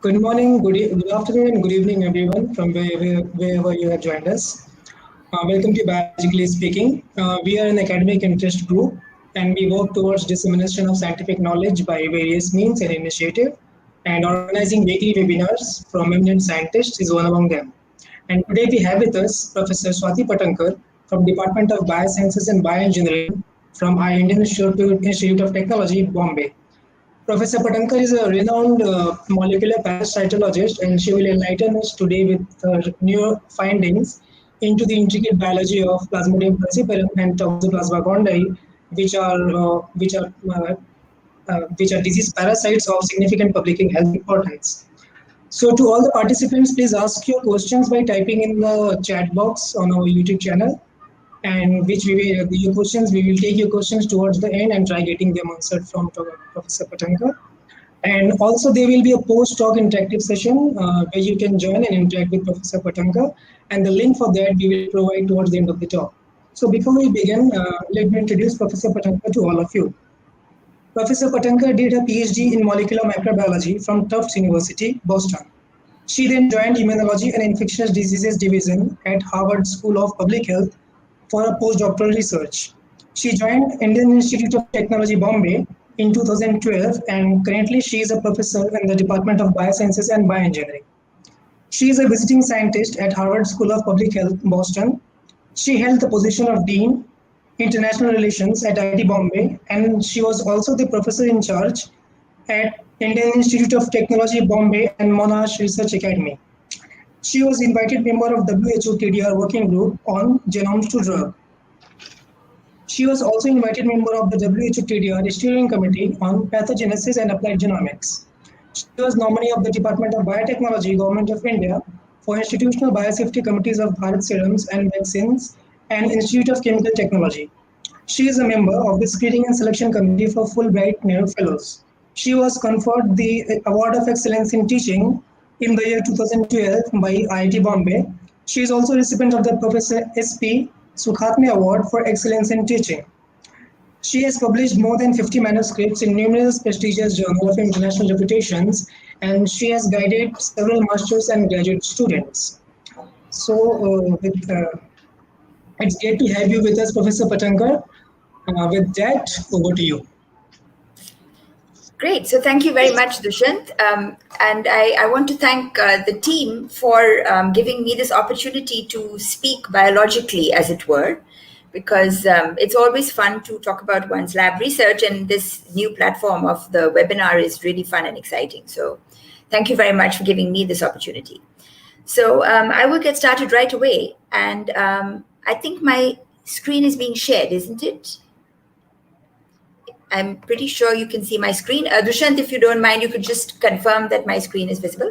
Good morning, good afternoon, and good evening, everyone, from wherever you have joined us. Welcome to Biologically Speaking. We are an academic interest group, and we work towards dissemination of scientific knowledge by various means and initiative. And organizing weekly webinars from eminent scientists is one among them. And today we have with us Professor Swati Patankar from Department of Biosciences and Bioengineering from Indian Institute of Technology, Bombay. Professor Patankar is a renowned molecular parasitologist, and she will enlighten us today with her new findings into the intricate biology of Plasmodium falciparum and Toxoplasma gondii, which are disease parasites of significant public health importance. So, to all the participants, please ask your questions by typing in the chat box on our YouTube channel, and which we will take your questions towards the end and try getting them answered from Professor Patankar. And also there will be a post-talk interactive session where you can join and interact with Professor Patankar, and the link for that we will provide towards the end of the talk. So before we begin, let me introduce Professor Patankar to all of you. Professor Patankar did a PhD in molecular microbiology from Tufts University, Boston. She then joined Immunology and Infectious Diseases Division at Harvard School of Public Health for her postdoctoral research. She joined Indian Institute of Technology, Bombay in 2012, and currently she is a professor in the Department of Biosciences and Bioengineering. She is a visiting scientist at Harvard School of Public Health, Boston. She held the position of Dean, International Relations at IIT Bombay, and she was also the professor in charge at Indian Institute of Technology, Bombay and Monash Research Academy. She was invited member of WHO TDR working group on genomes to drug. She was also invited member of the WHO TDR steering committee on pathogenesis and applied genomics. She was nominee of the Department of Biotechnology, Government of India for institutional biosafety committees of Bharat Serums and Vaccines and Institute of Chemical Technology. She is a member of the Screening and Selection Committee for Fulbright Nehru Fellows. She was conferred the Award of Excellence in Teaching in the year 2012 by IIT Bombay. She is also recipient of the Professor S.P. Sukhatme Award for Excellence in Teaching. She has published more than 50 manuscripts in numerous prestigious journals of international reputations, and she has guided several masters and graduate students. So, it's great to have you with us, Professor Patankar. With that, over to you. Great. So thank you very much, Dushyant. And I want to thank the team for giving me this opportunity to speak biologically, as it were, because it's always fun to talk about one's lab research, and this new platform of the webinar is really fun and exciting. So thank you very much for giving me this opportunity. So I will get started right away. And I think my screen is being shared, isn't it? I'm pretty sure you can see my screen. Dushyant, if you don't mind, you could just confirm that my screen is visible.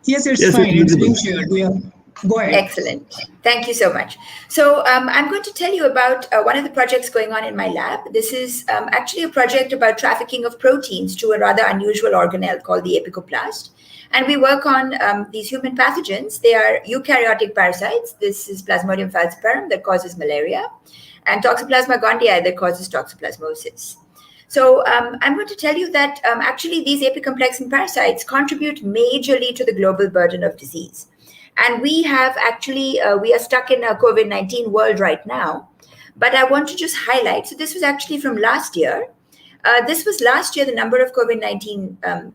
Yes, it's fine. It's being shared. Yeah. Go ahead. Excellent. Thank you so much. So I'm going to tell you about one of the projects going on in my lab. This is actually a project about trafficking of proteins to a rather unusual organelle called the apicoplast. And we work on these human pathogens. They are eukaryotic parasites. This is Plasmodium falciparum that causes malaria, and Toxoplasma gondii that causes toxoplasmosis. So I'm going to tell you that actually these apicomplexan parasites contribute majorly to the global burden of disease. And we have actually, we are stuck in a COVID-19 world right now. But I want to just highlight, so this was actually from last year. This was last year, the number of COVID-19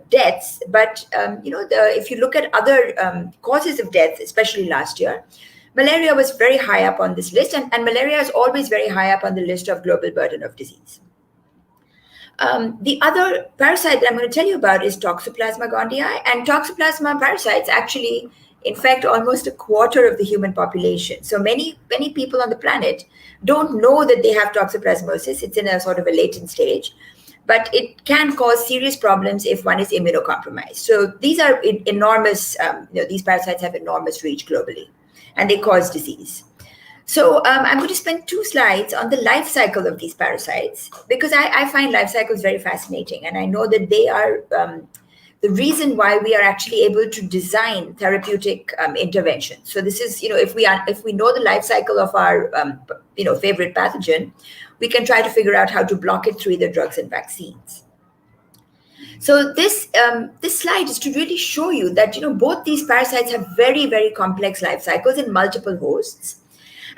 deaths. But, if you look at other causes of death, especially last year, malaria was very high up on this list. And malaria is always very high up on the list of global burden of disease. The other parasite that I'm going to tell you about is Toxoplasma gondii. And Toxoplasma parasites actually infect almost a quarter of the human population. So many people on the planet don't know that they have toxoplasmosis. It's in a sort of a latent stage, but it can cause serious problems if one is immunocompromised. So these are enormous, these parasites have enormous reach globally, and they cause disease. So I'm going to spend 2 slides on the life cycle of these parasites, because I find life cycles very fascinating, and I know that they are the reason why we are actually able to design therapeutic interventions. So this is, if we know the life cycle of our favorite pathogen, we can try to figure out how to block it through either drugs and vaccines. So this slide is to really show you that both these parasites have very, very complex life cycles in multiple hosts.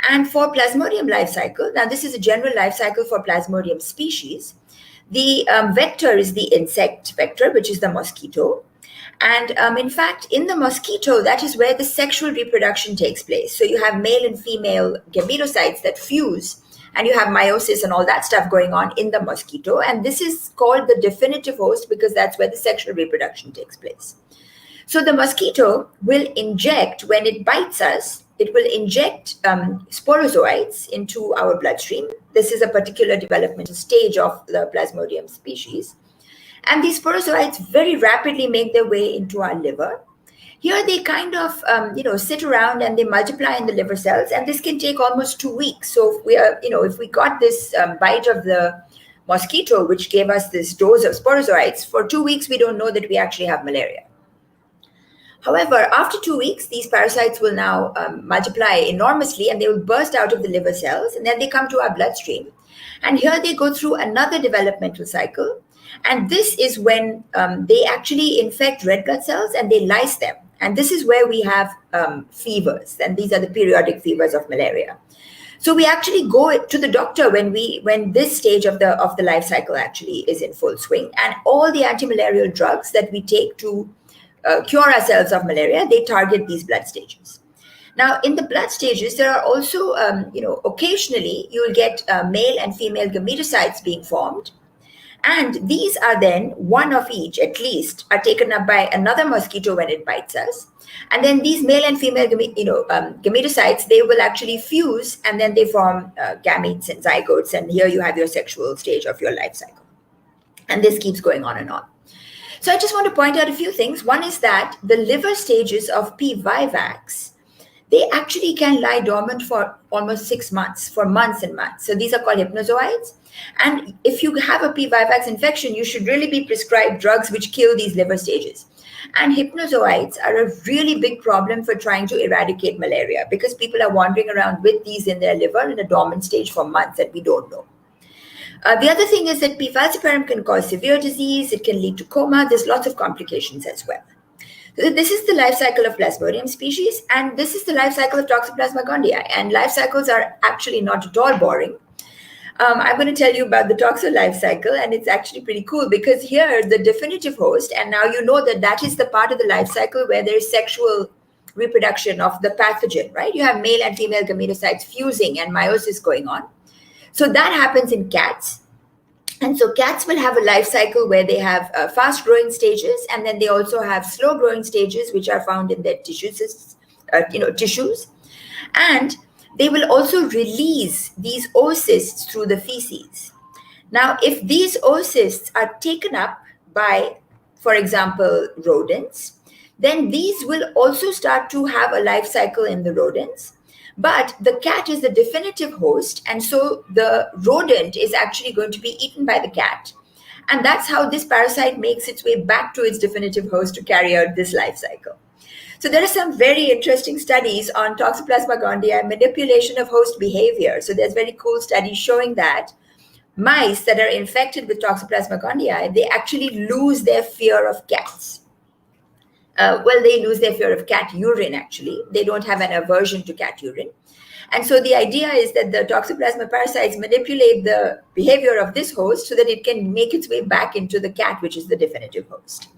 And for Plasmodium life cycle, now this is a general life cycle for Plasmodium species. The vector is the insect vector, which is the mosquito. And in fact, in the mosquito, that is where the sexual reproduction takes place. So you have male and female gametocytes that fuse, and you have meiosis and all that stuff going on in the mosquito. And this is called the definitive host because that's where the sexual reproduction takes place. So the mosquito will inject, when it bites us, it will inject sporozoites into our bloodstream. This is a particular developmental stage of the Plasmodium species. And these sporozoites very rapidly make their way into our liver. Here they kind of, sit around and they multiply in the liver cells, and this can take almost 2 weeks. So if we got this bite of the mosquito, which gave us this dose of sporozoites, for 2 weeks, we don't know that we actually have malaria. However, after 2 weeks, these parasites will now multiply enormously, and they will burst out of the liver cells, and then they come to our bloodstream. And here they go through another developmental cycle. And this is when they actually infect red blood cells and they lyse them. And this is where we have fevers. And these are the periodic fevers of malaria. So we actually go to the doctor when this stage of the life cycle actually is in full swing. And all the antimalarial drugs that we take to cure ourselves of malaria, they target these blood stages. Now, in the blood stages, there are also, occasionally you will get male and female gametocytes being formed. And these are then, one of each at least, are taken up by another mosquito when it bites us. And then these male and female gametocytes, they will actually fuse, and then they form gametes and zygotes. And here you have your sexual stage of your life cycle. And this keeps going on and on. So I just want to point out a few things. One is that the liver stages of P. vivax, they actually can lie dormant for almost 6 months, for months and months. So these are called hypnozoites. And if you have a P. vivax infection, you should really be prescribed drugs which kill these liver stages. And hypnozoites are a really big problem for trying to eradicate malaria because people are wandering around with these in their liver in a dormant stage for months that we don't know. The other thing is that P. falciparum can cause severe disease. It can lead to coma. There's lots of complications as well. So this is the life cycle of Plasmodium species, and this is the life cycle of Toxoplasma gondii. And life cycles are actually not at all boring. I'm going to tell you about the toxo life cycle, and it's actually pretty cool because here the definitive host, and now you know that is the part of the life cycle where there is sexual reproduction of the pathogen, right? You have male and female gametocytes fusing and meiosis going on. So that happens in cats. And so cats will have a life cycle where they have fast growing stages, and then they also have slow growing stages, which are found in their tissues. And they will also release these oocysts through the feces. Now, if these oocysts are taken up by, for example, rodents, then these will also start to have a life cycle in the rodents. But the cat is the definitive host, and so the rodent is actually going to be eaten by the cat. And that's how this parasite makes its way back to its definitive host to carry out this life cycle. So there are some very interesting studies on Toxoplasma gondii, manipulation of host behavior. So there's very cool studies showing that mice that are infected with Toxoplasma gondii, they actually lose their fear of cats. They lose their fear of cat urine, actually. They don't have an aversion to cat urine. And so the idea is that the Toxoplasma parasites manipulate the behavior of this host so that it can make its way back into the cat, which is the definitive host.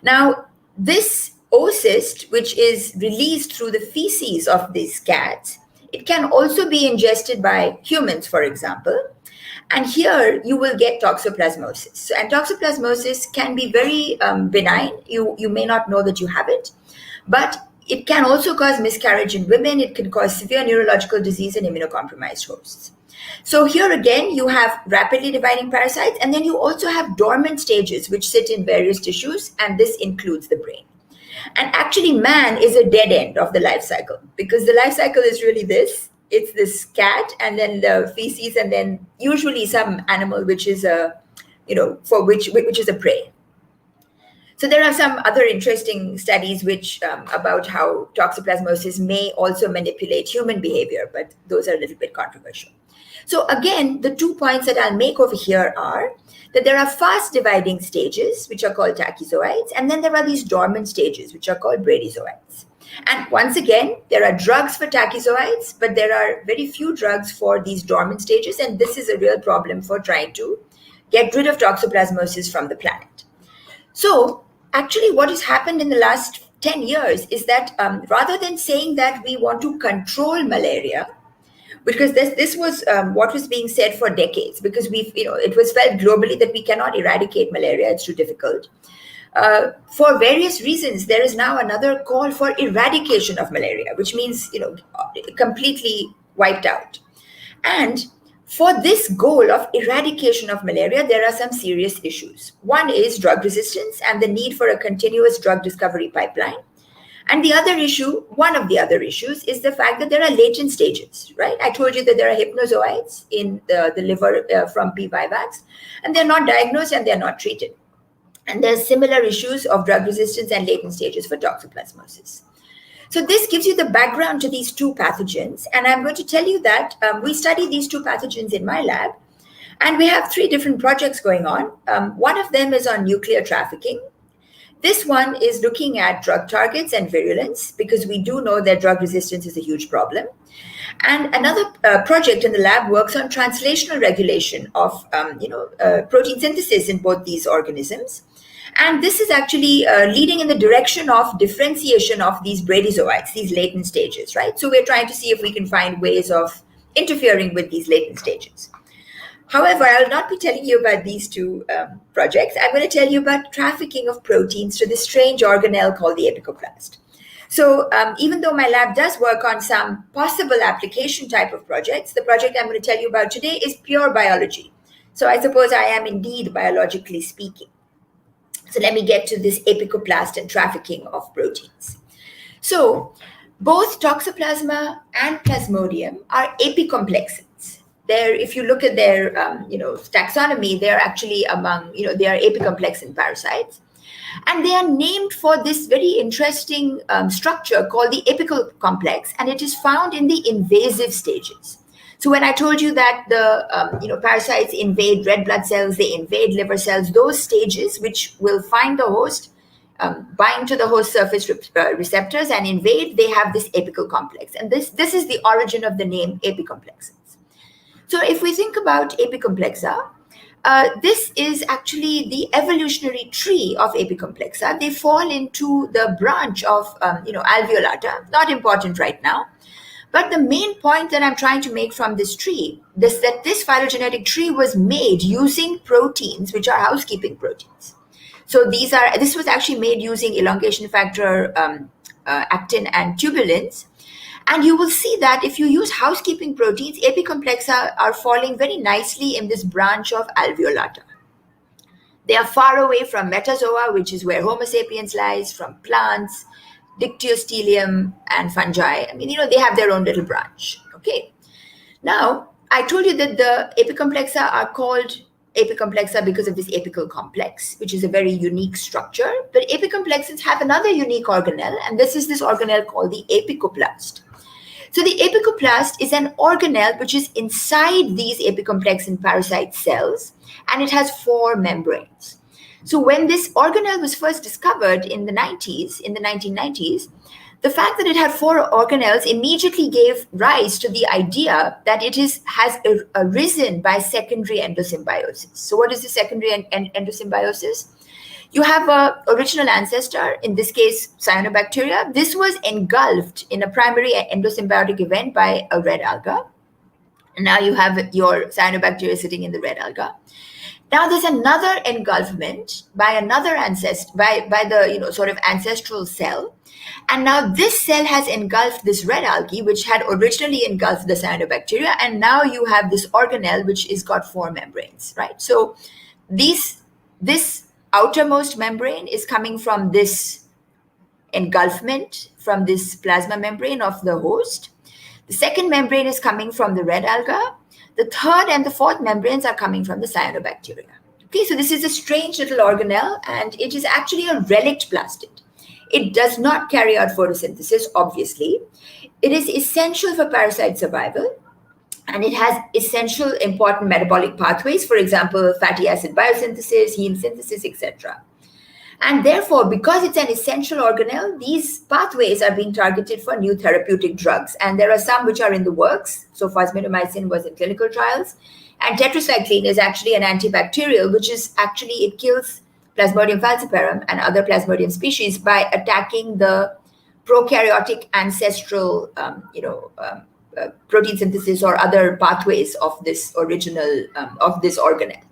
Now, this oocyst, which is released through the feces of these cats, it can also be ingested by humans, for example. And here you will get toxoplasmosis. So, and toxoplasmosis can be very benign. You may not know that you have it, but it can also cause miscarriage in women. It can cause severe neurological disease in immunocompromised hosts. So here again, you have rapidly dividing parasites, and then you also have dormant stages which sit in various tissues, and this includes the brain. And actually, man is a dead end of the life cycle because the life cycle is really this. It's this cat, and then the feces, and then usually some animal which is which is a prey. So there are some other interesting studies which about how toxoplasmosis may also manipulate human behavior, but those are a little bit controversial. So again, the 2 points that I'll make over here are that there are fast dividing stages, which are called tachyzoids, and then there are these dormant stages, which are called bradyzoids. And once again, there are drugs for tachyzoids, but there are very few drugs for these dormant stages, and this is a real problem for trying to get rid of toxoplasmosis from the planet. So actually what has happened in the last 10 years is that rather than saying that we want to control malaria, because this was what was being said for decades, because it was felt globally that we cannot eradicate malaria, it's too difficult. For various reasons, there is now another call for eradication of malaria, which means, completely wiped out. And for this goal of eradication of malaria, there are some serious issues. One is drug resistance and the need for a continuous drug discovery pipeline. And the other issue, one of the other issues, is the fact that there are latent stages, right? I told you that there are hypnozoites in the liver from P. vivax, and they're not diagnosed and they're not treated. And there's similar issues of drug resistance and latent stages for toxoplasmosis. So this gives you the background to these two pathogens. And I'm going to tell you that we study these two pathogens in my lab. And we have 3 different projects going on. One of them is on nuclear trafficking. This one is looking at drug targets and virulence, because we do know that drug resistance is a huge problem. And another project in the lab works on translational regulation of protein synthesis in both these organisms. And this is actually leading in the direction of differentiation of these bradyzoites, these latent stages, right? So we're trying to see if we can find ways of interfering with these latent stages. However, I'll not be telling you about these 2 projects. I'm going to tell you about trafficking of proteins to this strange organelle called the apicoplast. So even though my lab does work on some possible application type of projects, the project I'm going to tell you about today is pure biology. So I suppose I am indeed biologically speaking. So let me get to this apicoplast and trafficking of proteins. So both Toxoplasma and Plasmodium are apicomplexans. If you look at their taxonomy, they're actually among, they are apicomplexan parasites. And they are named for this very interesting structure called the apical complex, and it is found in the invasive stages. So when I told you that the parasites invade red blood cells, they invade liver cells, those stages which will find the host, bind to the host surface receptors and invade, they have this apical complex. And this is the origin of the name apicomplexans. So if we think about apicomplexa, this is actually the evolutionary tree of apicomplexa. They fall into the branch of alveolata, not important right now. But the main point that I'm trying to make from this tree is that this phylogenetic tree was made using proteins, which are housekeeping proteins. So this was actually made using elongation factor, actin, and tubulins. And you will see that if you use housekeeping proteins, apicomplexa are falling very nicely in this branch of alveolata. They are far away from metazoa, which is where Homo sapiens lies, from plants, Dictyostelium, and fungi. I mean, they have their own little branch. Okay. Now, I told you that the apicomplexa are called apicomplexa because of this apical complex, which is a very unique structure. But apicomplexans have another unique organelle, and this is this organelle called the apicoplast. So the apicoplast is an organelle which is inside these apicomplexan parasite cells, and it has 4 membranes. So when this organelle was first discovered in the 1990s, the fact that it had 4 organelles immediately gave rise to the idea that it has arisen by secondary endosymbiosis. So what is the secondary endosymbiosis? You have an original ancestor, in this case, cyanobacteria. This was engulfed in a primary endosymbiotic event by a red alga. And now you have your cyanobacteria sitting in the red alga. Now there's another engulfment by another ancestor, by the sort of ancestral cell. And now this cell has engulfed this red algae, which had originally engulfed the cyanobacteria. And now you have this organelle, which is got 4 membranes, right? So this outermost membrane is coming from this engulfment, from this plasma membrane of the host. The second membrane is coming from the red alga. The third and the fourth membranes are coming from the cyanobacteria. Okay, so this is a strange little organelle, and it is actually a relict plastid. It does not carry out photosynthesis, obviously. It is essential for parasite survival, and it has essential important metabolic pathways, for example, fatty acid biosynthesis, heme synthesis, etc. And therefore, because it's an essential organelle, these pathways are being targeted for new therapeutic drugs. And there are some which are in the works. So phosmidomycin was in clinical trials. And tetracycline is actually an antibacterial, which is actually, it kills Plasmodium falciparum and other Plasmodium species by attacking the prokaryotic ancestral, protein synthesis or other pathways of this original, of this organelle.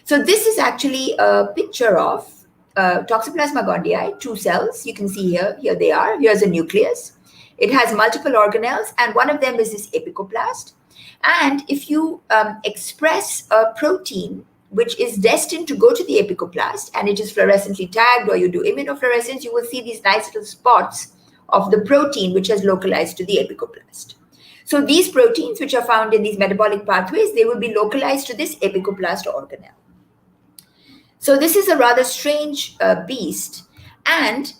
So this is actually a picture of Toxoplasma gondii, 2 cells. You can see here they are. Here's a nucleus. It has multiple organelles, and one of them is this apicoplast. And if you express a protein which is destined to go to the apicoplast, and it is fluorescently tagged, or you do immunofluorescence, you will see these nice little spots of the protein which has localized to the apicoplast. So these proteins, which are found in these metabolic pathways, they will be localized to this apicoplast organelle. So this is a rather strange beast. And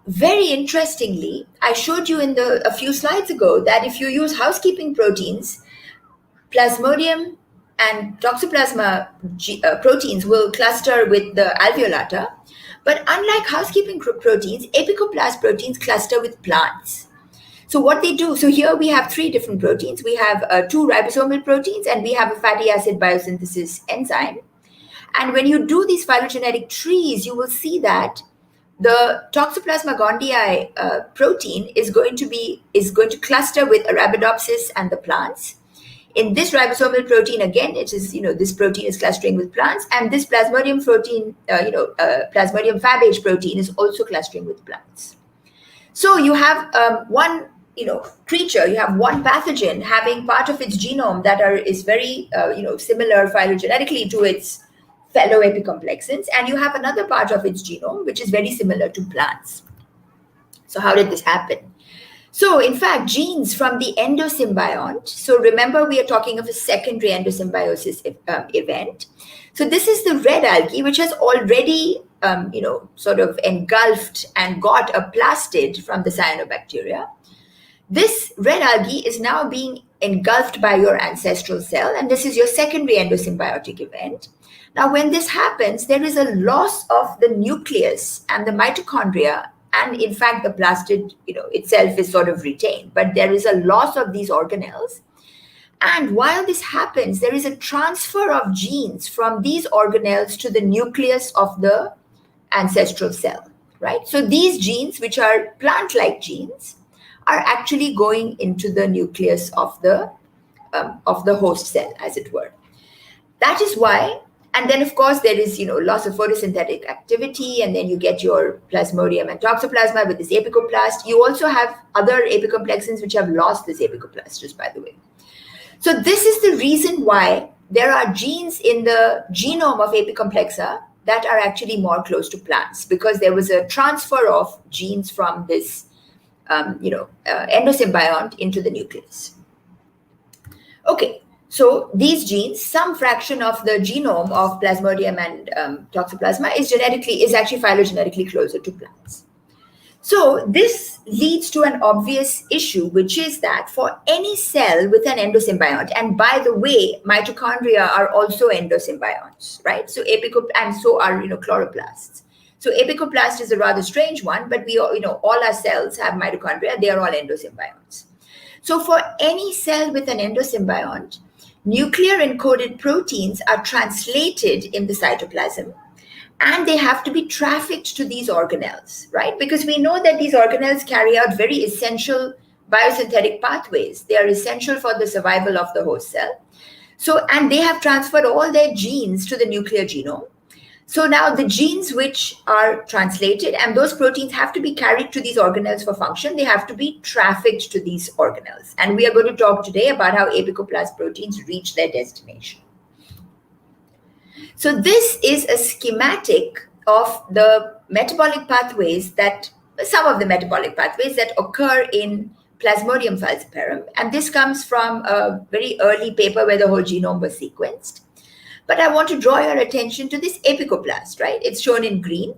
very interestingly, I showed you in a few slides ago that if you use housekeeping proteins, Plasmodium and Toxoplasma proteins will cluster with the alveolata. But unlike housekeeping proteins, apicoplast proteins cluster with plants. So what they do, so here we have 3 different proteins. We have 2 ribosomal proteins, and we have a fatty acid biosynthesis enzyme. And when you do these phylogenetic trees, you will see that the Toxoplasma gondii protein is going to cluster with Arabidopsis and the plants. In this ribosomal protein, again, it is, this protein is clustering with plants, and this Plasmodium protein, Plasmodium fabage protein is also clustering with plants. So you have one, creature, you have one pathogen having part of its genome that is very, similar phylogenetically to its fellow epicomplexans, and you have another part of its genome which is very similar to plants. So how did this happen? So in fact, genes from the endosymbiont, so remember we are talking of a secondary endosymbiosis event. So this is the red algae which has already sort of engulfed and got a plastid from the cyanobacteria. This red algae is now being engulfed by your ancestral cell, and this is your secondary endosymbiotic event. Now, when this happens, there is a loss of the nucleus and the mitochondria, and in fact, the plastid, itself is sort of retained, but there is a loss of these organelles. And while this happens, there is a transfer of genes from these organelles to the nucleus of the ancestral cell, right? So these genes, which are plant-like genes, are actually going into the nucleus of the host cell, as it were. That is why, and then of course there is loss of photosynthetic activity, and then you get your Plasmodium and Toxoplasma with this apicoplast. You also have other apicomplexans which have lost this apicoplast, just by the way. So this is the reason why there are genes in the genome of apicomplexa that are actually more close to plants, because there was a transfer of genes from this endosymbiont into the nucleus. Okay, so these genes, some fraction of the genome of Plasmodium and Toxoplasma is actually phylogenetically closer to plants. So this leads to an obvious issue, which is that for any cell with an endosymbiont, and by the way, mitochondria are also endosymbionts, right? So and so are chloroplasts. So apicoplast is a rather strange one, but we all our cells have mitochondria. They are all endosymbionts. So for any cell with an endosymbiont, nuclear encoded proteins are translated in the cytoplasm, and they have to be trafficked to these organelles, right? Because we know that these organelles carry out very essential biosynthetic pathways. They are essential for the survival of the host cell. So, and they have transferred all their genes to the nuclear genome. So now the genes which are translated, and those proteins have to be carried to these organelles for function. They have to be trafficked to these organelles. And we are going to talk today about how apicoplast proteins reach their destination. So this is a schematic of the metabolic pathways some of the metabolic pathways that occur in Plasmodium falciparum. And this comes from a very early paper where the whole genome was sequenced. But I want to draw your attention to this apicoplast, right? It's shown in green.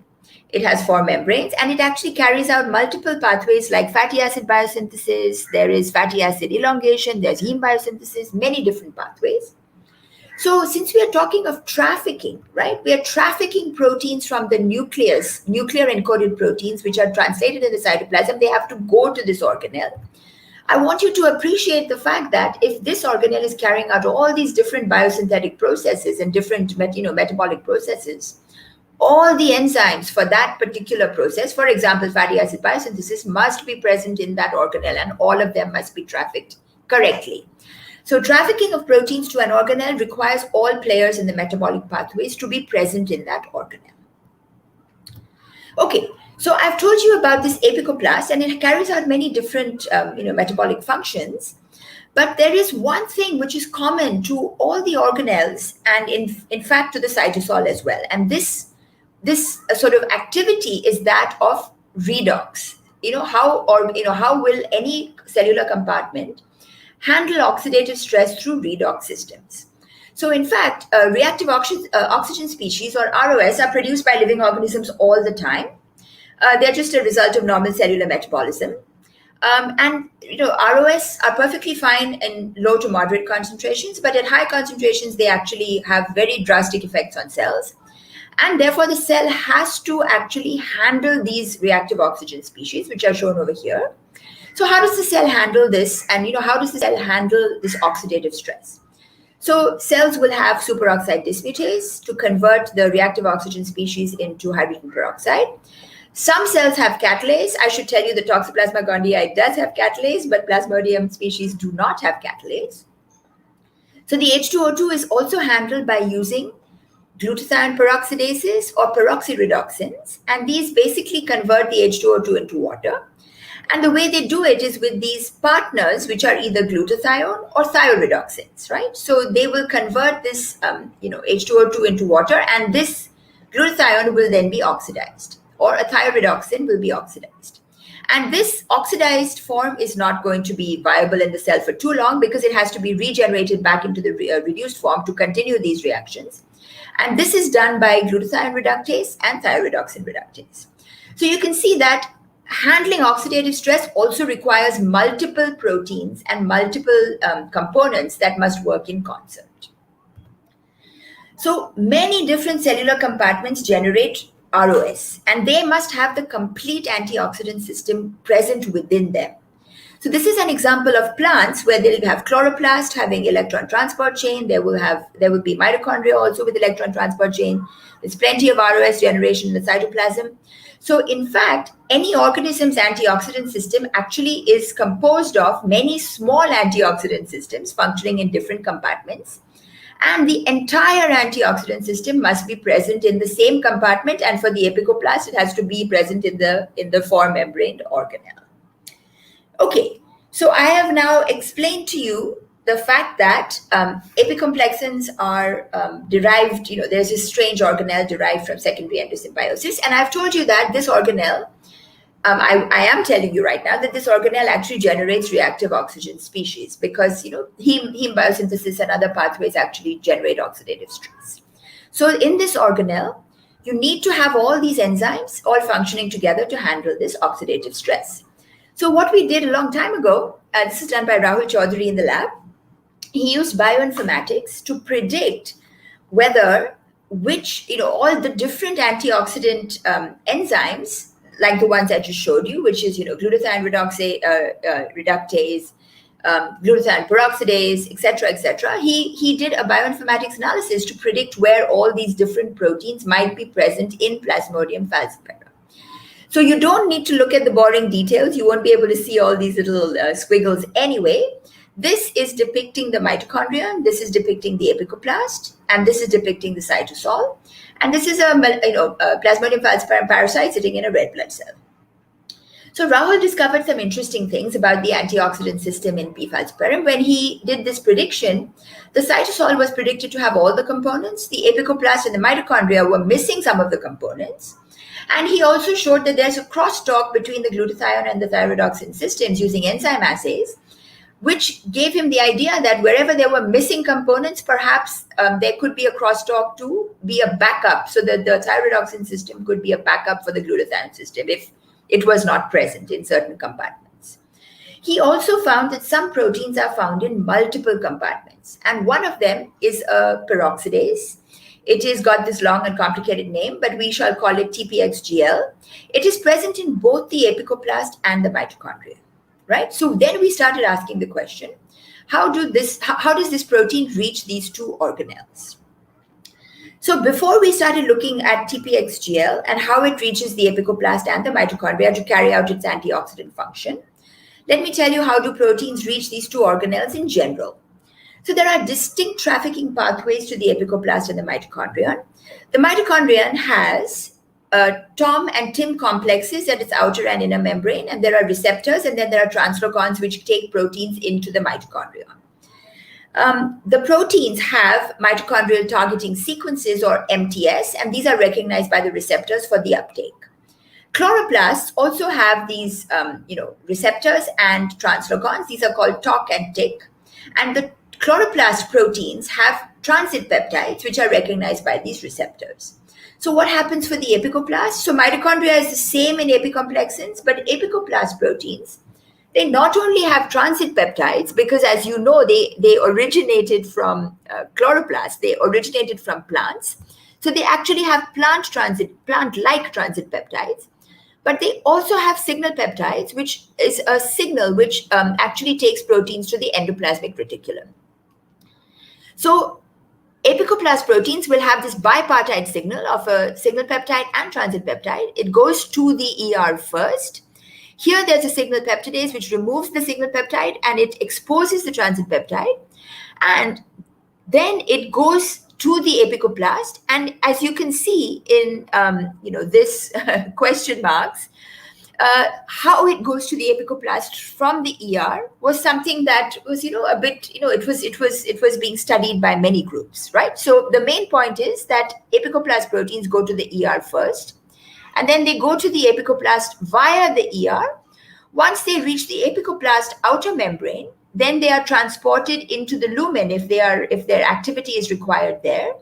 It has 4 membranes, and it actually carries out multiple pathways like fatty acid biosynthesis, there is fatty acid elongation, there's heme biosynthesis, many different pathways. So since we are talking of trafficking, right, we are trafficking proteins from the nucleus, nuclear encoded proteins, which are translated in the cytoplasm. They have to go to this organelle. I want you to appreciate the fact that if this organelle is carrying out all these different biosynthetic processes and different metabolic processes, all the enzymes for that particular process, for example, fatty acid biosynthesis, must be present in that organelle, and all of them must be trafficked correctly. So trafficking of proteins to an organelle requires all players in the metabolic pathways to be present in that organelle. Okay, so I've told you about this apicoplast, and it carries out many different metabolic functions. But there is one thing which is common to all the organelles, and in fact to the cytosol as well. And this sort of activity is that of redox. How will any cellular compartment handle oxidative stress through redox systems? So in fact, reactive oxygen species, or ROS, are produced by living organisms all the time. They're just a result of normal cellular metabolism. And ROS are perfectly fine in low to moderate concentrations, but at high concentrations, they actually have very drastic effects on cells. And therefore, the cell has to actually handle these reactive oxygen species, which are shown over here. So how does the cell handle this? And how does the cell handle this oxidative stress? So cells will have superoxide dismutase to convert the reactive oxygen species into hydrogen peroxide. Some cells have catalase. I should tell you the Toxoplasma gondii does have catalase, but Plasmodium species do not have catalase. So the H2O2 is also handled by using glutathione peroxidases or peroxyredoxins, and these basically convert the H2O2 into water. And the way they do it is with these partners, which are either glutathione or thioredoxins, right? So they will convert this, H2O2 into water, and this glutathione will then be oxidized, or a thioredoxin will be oxidized. And this oxidized form is not going to be viable in the cell for too long because it has to be regenerated back into the reduced form to continue these reactions. And this is done by glutathione reductase and thioredoxin reductase. So you can see that handling oxidative stress also requires multiple proteins and multiple components that must work in concert. So many different cellular compartments generate ROS, and they must have the complete antioxidant system present within them. So this is an example of plants where they'll have chloroplast having electron transport chain. There will be mitochondria also with electron transport chain. There's plenty of ROS generation in the cytoplasm. So in fact, any organism's antioxidant system actually is composed of many small antioxidant systems functioning in different compartments. And the entire antioxidant system must be present in the same compartment. And for the apicoplast, it has to be present in the 4-membraned organelle. Okay, so I have now explained to you the fact that apicomplexans are derived, there's this strange organelle derived from secondary endosymbiosis. And I've told you that this organelle, I am telling you right now that this organelle actually generates reactive oxygen species because, heme biosynthesis and other pathways actually generate oxidative stress. So in this organelle, you need to have all these enzymes all functioning together to handle this oxidative stress. So what we did a long time ago, this is done by Rahul Chaudhary in the lab, he used bioinformatics to predict whether all the different antioxidant enzymes, like the ones I just showed you, which is, glutathione reductase, glutathione peroxidase, etc. He did a bioinformatics analysis to predict where all these different proteins might be present in Plasmodium falciparum. So you don't need to look at the boring details. You won't be able to see all these little squiggles anyway. This is depicting the mitochondria, this is depicting the apicoplast, and this is depicting the cytosol. And this is a Plasmodium falciparum parasite sitting in a red blood cell. So Rahul discovered some interesting things about the antioxidant system in P. falciparum. When he did this prediction, the cytosol was predicted to have all the components. The apicoplast and the mitochondria were missing some of the components. And he also showed that there's a crosstalk between the glutathione and the thyrodoxin systems using enzyme assays, which gave him the idea that wherever there were missing components, perhaps there could be a crosstalk to be a backup, so that the thyroidoxin system could be a backup for the glutathione system if it was not present in certain compartments. He also found that some proteins are found in multiple compartments, and one of them is a peroxidase. It has got this long and complicated name, but we shall call it TPXGL. It is present in both the apicoplast and the mitochondria, right? So then we started asking the question, how does this protein reach these two organelles? So before we started looking at TPXGL and how it reaches the apicoplast and the mitochondria to carry out its antioxidant function, let me tell you how do proteins reach these two organelles in general. So there are distinct trafficking pathways to the apicoplast and the mitochondrion. The mitochondrion has Tom and Tim complexes at its outer and inner membrane, and there are receptors, and then there are translocons which take proteins into the mitochondrion. The proteins have mitochondrial targeting sequences, or MTS, and these are recognized by the receptors for the uptake. Chloroplasts also have these receptors and translocons. These are called TOC and TIC. And the chloroplast proteins have transit peptides, which are recognized by these receptors. So what happens for the apicoplast? So mitochondria is the same in apicomplexins, but apicoplast proteins, they not only have transit peptides, because as you know, they originated from chloroplasts, they originated from plants. So they actually have plant-like transit peptides, but they also have signal peptides, which is a signal which actually takes proteins to the endoplasmic reticulum. So apicoplast proteins will have this bipartite signal of a signal peptide and transit peptide. It goes to the ER first. Here there's a signal peptidase which removes the signal peptide and it exposes the transit peptide. And then it goes to the apicoplast. And as you can see in this question marks, how it goes to the apicoplast from the ER was something that was, it was being studied by many groups, right? So the main point is that apicoplast proteins go to the ER first, and then they go to the apicoplast via the ER. Once they reach the apicoplast outer membrane, then they are transported into the lumen if their activity is required there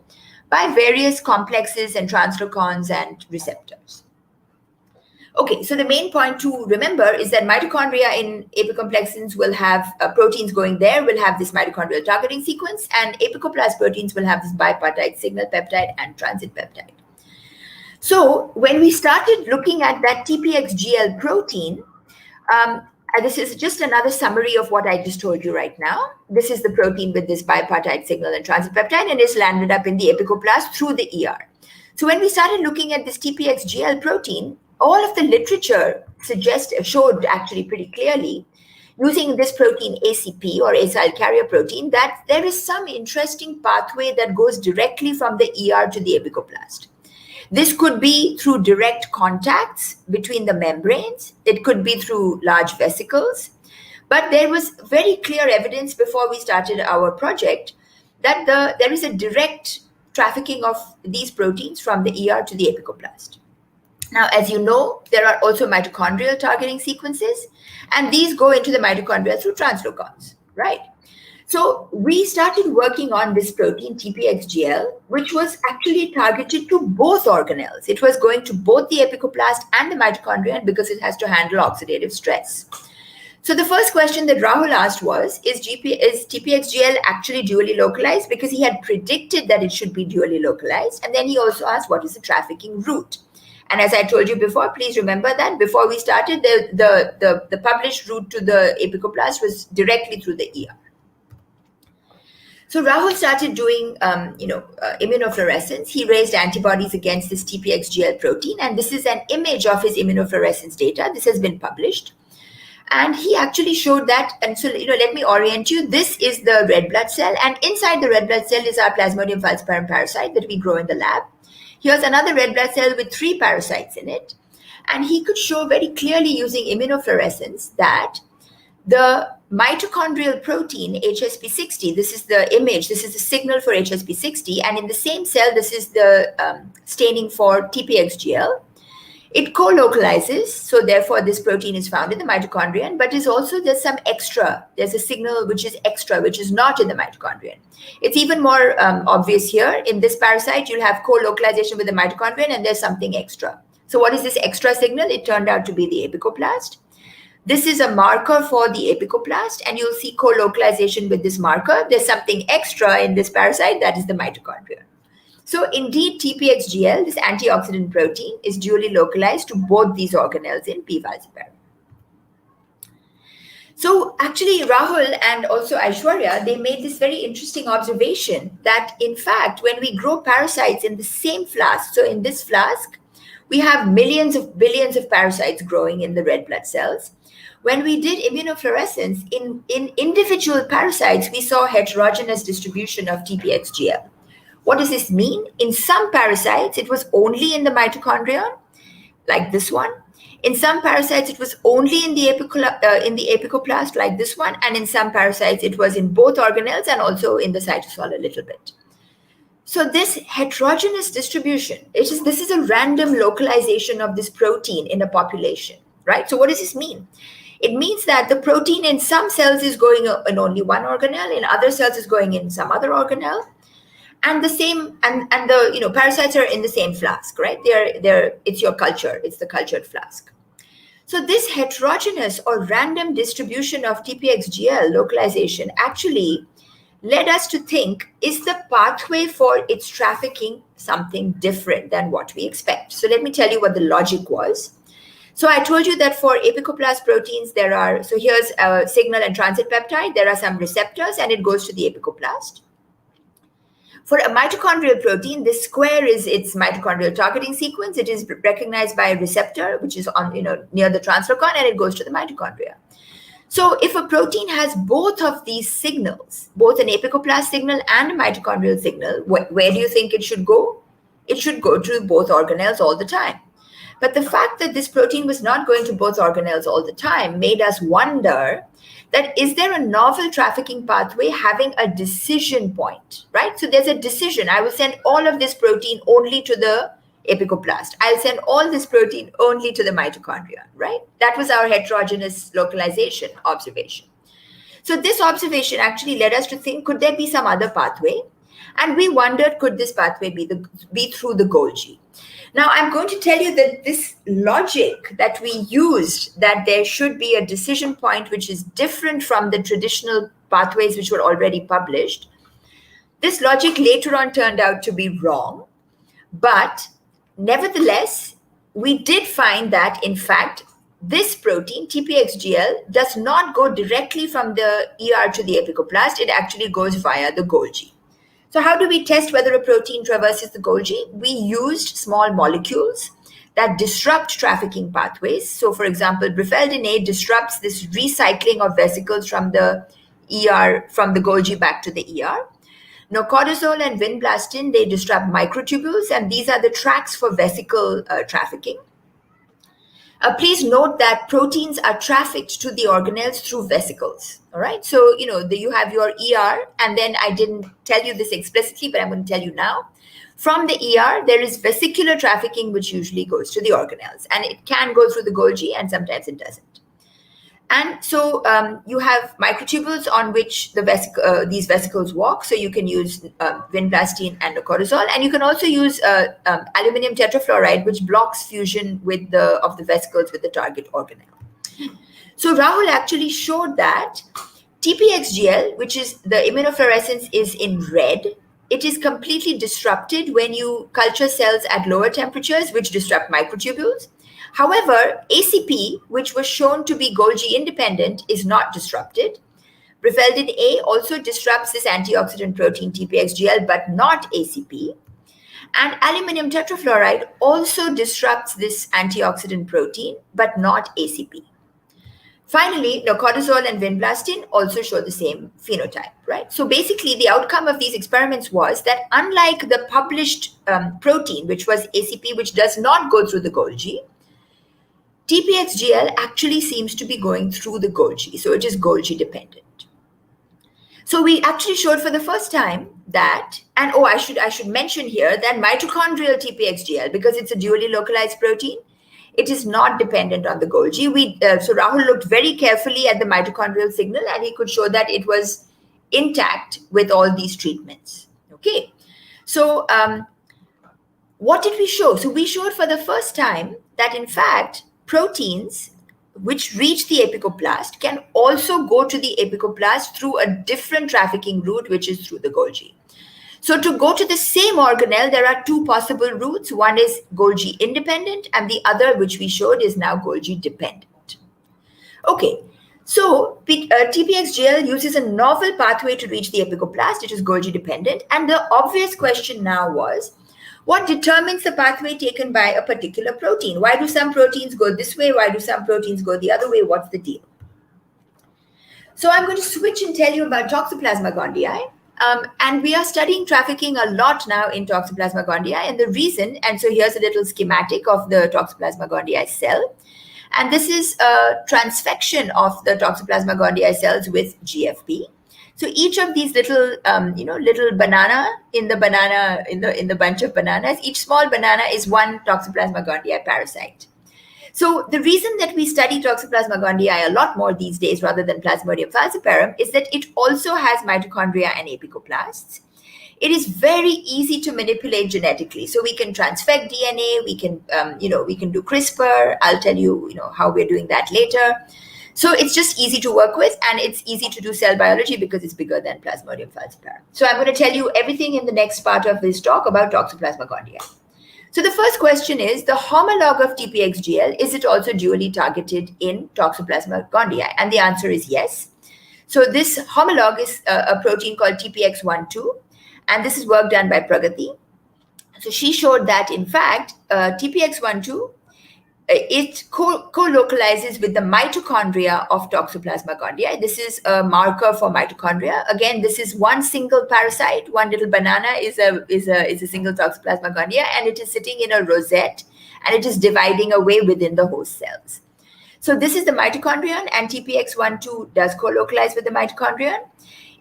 by various complexes and translocons and receptors. Okay, so the main point to remember is that mitochondria in apicomplexins will have proteins going there, will have this mitochondrial targeting sequence, and apicoplast proteins will have this bipartite signal peptide and transit peptide. So when we started looking at that TPXGL protein, this is just another summary of what I just told you right now. This is the protein with this bipartite signal and transit peptide, and it's landed up in the apicoplast through the ER. So when we started looking at this TPXGL protein, all of the literature showed actually pretty clearly, using this protein ACP or acyl carrier protein, that there is some interesting pathway that goes directly from the ER to the apicoplast. This could be through direct contacts between the membranes. It could be through large vesicles. But there was very clear evidence before we started our project that there is a direct trafficking of these proteins from the ER to the apicoplast. Now, as you know, there are also mitochondrial targeting sequences, and these go into the mitochondria through translocons, right? So we started working on this protein, TPXGL, which was actually targeted to both organelles. It was going to both the apicoplast and the mitochondria because it has to handle oxidative stress. So the first question that Rahul asked was, is TPXGL actually dually localized? Because he had predicted that it should be dually localized. And then he also asked, what is the trafficking route? And as I told you before, please remember that before we started, the published route to the apicoplast was directly through the ER. So Rahul started doing, immunofluorescence. He raised antibodies against this TPXGL protein, and this is an image of his immunofluorescence data. This has been published. And he actually showed that, and so, let me orient you. This is the red blood cell, and inside the red blood cell is our Plasmodium falciparum parasite that we grow in the lab. Here's another red blood cell with 3 parasites in it. And he could show very clearly using immunofluorescence that the mitochondrial protein HSP60, this is the image, this is the signal for HSP60, and in the same cell, this is the staining for TPXGL. It co-localizes, so therefore this protein is found in the mitochondrion, but there's some extra. There's a signal which is extra, which is not in the mitochondrion. It's even more obvious here. In this parasite, you'll have co-localization with the mitochondrion, and there's something extra. So what is this extra signal? It turned out to be the apicoplast. This is a marker for the apicoplast, and you'll see co-localization with this marker. There's something extra in this parasite, that is the mitochondrion. So indeed, TPXGL, this antioxidant protein, is dually localized to both these organelles in P. falciparum. So actually, Rahul and also Aishwarya, they made this very interesting observation that in fact, when we grow parasites in the same flask, so in this flask, we have millions of billions of parasites growing in the red blood cells. When we did immunofluorescence in individual parasites, we saw heterogeneous distribution of TPXGL. What does this mean? In some parasites, it was only in the mitochondrion, like this one. In some parasites, it was only in the apicoplast, like this one. And in some parasites, it was in both organelles and also in the cytosol a little bit. So this heterogeneous distribution, this is a random localization of this protein in a population, right? So what does this mean? It means that the protein in some cells is going in only one organelle, in other cells is going in some other organelle. And the same, and the parasites are in the same flask, right? It's your culture, it's the cultured flask. So this heterogeneous or random distribution of TPXGL localization actually led us to think, is the pathway for its trafficking something different than what we expect? So let me tell you what the logic was. So I told you that for apicoplast proteins, so here's a signal and transit peptide, there are some receptors and it goes to the apicoplast. For a mitochondrial protein, this square is its mitochondrial targeting sequence. It is recognized by a receptor, which is on near the translocon, and it goes to the mitochondria. So if a protein has both of these signals, both an apicoplast signal and a mitochondrial signal, where do you think it should go? It should go to both organelles all the time. But the fact that this protein was not going to both organelles all the time made us wonder that is there a novel trafficking pathway having a decision point, right? So there's a decision. I will send all of this protein only to the apicoplast. I'll send all this protein only to the mitochondria, right? That was our heterogeneous localization observation. So this observation actually led us to think, could there be some other pathway? And we wondered, could this pathway be through the Golgi? Now, I'm going to tell you that this logic that we used, that there should be a decision point which is different from the traditional pathways which were already published, this logic later on turned out to be wrong. But nevertheless, we did find that, in fact, this protein, TPXGL, does not go directly from the ER to the apicoplast. It actually goes via the Golgi. So how do we test whether a protein traverses the Golgi? We used small molecules that disrupt trafficking pathways. So for example, Brifeldin A disrupts this recycling of vesicles from the ER, from the Golgi back to the ER. Nocortisol and vinblastin, they disrupt microtubules, and these are the tracks for vesicle trafficking. Please note that proteins are trafficked to the organelles through vesicles. All right. So, you have your ER, and then I didn't tell you this explicitly, but I'm going to tell you now. From the ER, there is vesicular trafficking, which usually goes to the organelles, and it can go through the Golgi, and sometimes it doesn't. And so you have microtubules on which these vesicles walk. So you can use vinblastin and nocortisol, and you can also use aluminum tetrafluoride, which blocks fusion of the vesicles with the target organelle. So Rahul actually showed that TPXGL, which is the immunofluorescence is in red, it is completely disrupted when you culture cells at lower temperatures, which disrupt microtubules. However, ACP, which was shown to be Golgi-independent, is not disrupted. Brifeldin A also disrupts this antioxidant protein TPXGL, but not ACP. And aluminum tetrafluoride also disrupts this antioxidant protein, but not ACP. Finally, nocortisol and vinblastin also show the same phenotype, right? So basically, the outcome of these experiments was that unlike the published protein, which was ACP, which does not go through the Golgi, TPXGL actually seems to be going through the Golgi, so it is Golgi-dependent. So we actually showed for the first time that, and I should mention here that mitochondrial TPXGL, because it's a dually localized protein, it is not dependent on the Golgi. So Rahul looked very carefully at the mitochondrial signal, and he could show that it was intact with all these treatments. Okay, so what did we show? So we showed for the first time that in fact proteins which reach the apicoplast can also go to the apicoplast through a different trafficking route, which is through the Golgi. So to go to the same organelle, there are two possible routes. One is Golgi independent, and the other, which we showed, is now Golgi dependent. Okay, so TPXGL uses a novel pathway to reach the apicoplast, which is Golgi dependent. And the obvious question now was, what determines the pathway taken by a particular protein? Why do some proteins go this way? Why do some proteins go the other way? What's the deal? So I'm going to switch and tell you about Toxoplasma gondii. And we are studying trafficking a lot now in Toxoplasma gondii. And the reason, and so here's a little schematic of the Toxoplasma gondii cell. And this is a transfection of the Toxoplasma gondii cells with GFP. So each of these little, little banana in the bunch of bananas, each small banana is one Toxoplasma gondii parasite. So the reason that we study Toxoplasma gondii a lot more these days rather than Plasmodium falciparum is that it also has mitochondria and apicoplasts. It is very easy to manipulate genetically. So we can transfect DNA, we can do CRISPR. I'll tell you, how we're doing that later. So it's just easy to work with, and it's easy to do cell biology because it's bigger than Plasmodium falciparum. So I'm going to tell you everything in the next part of this talk about Toxoplasma gondii. So the first question is, the homologue of TPXGL, is it also dually targeted in Toxoplasma gondii? And the answer is yes. So this homologue is a protein called TPX12, and this is work done by Pragati. So she showed that, in fact, TPX12, it co-localizes with the mitochondria of Toxoplasma gondii. This is a marker for mitochondria. Again, this is one single parasite. One little banana is a single Toxoplasma gondii, and it is sitting in a rosette, and it is dividing away within the host cells. So this is the mitochondrion, and TPX12 does co-localize with the mitochondrion.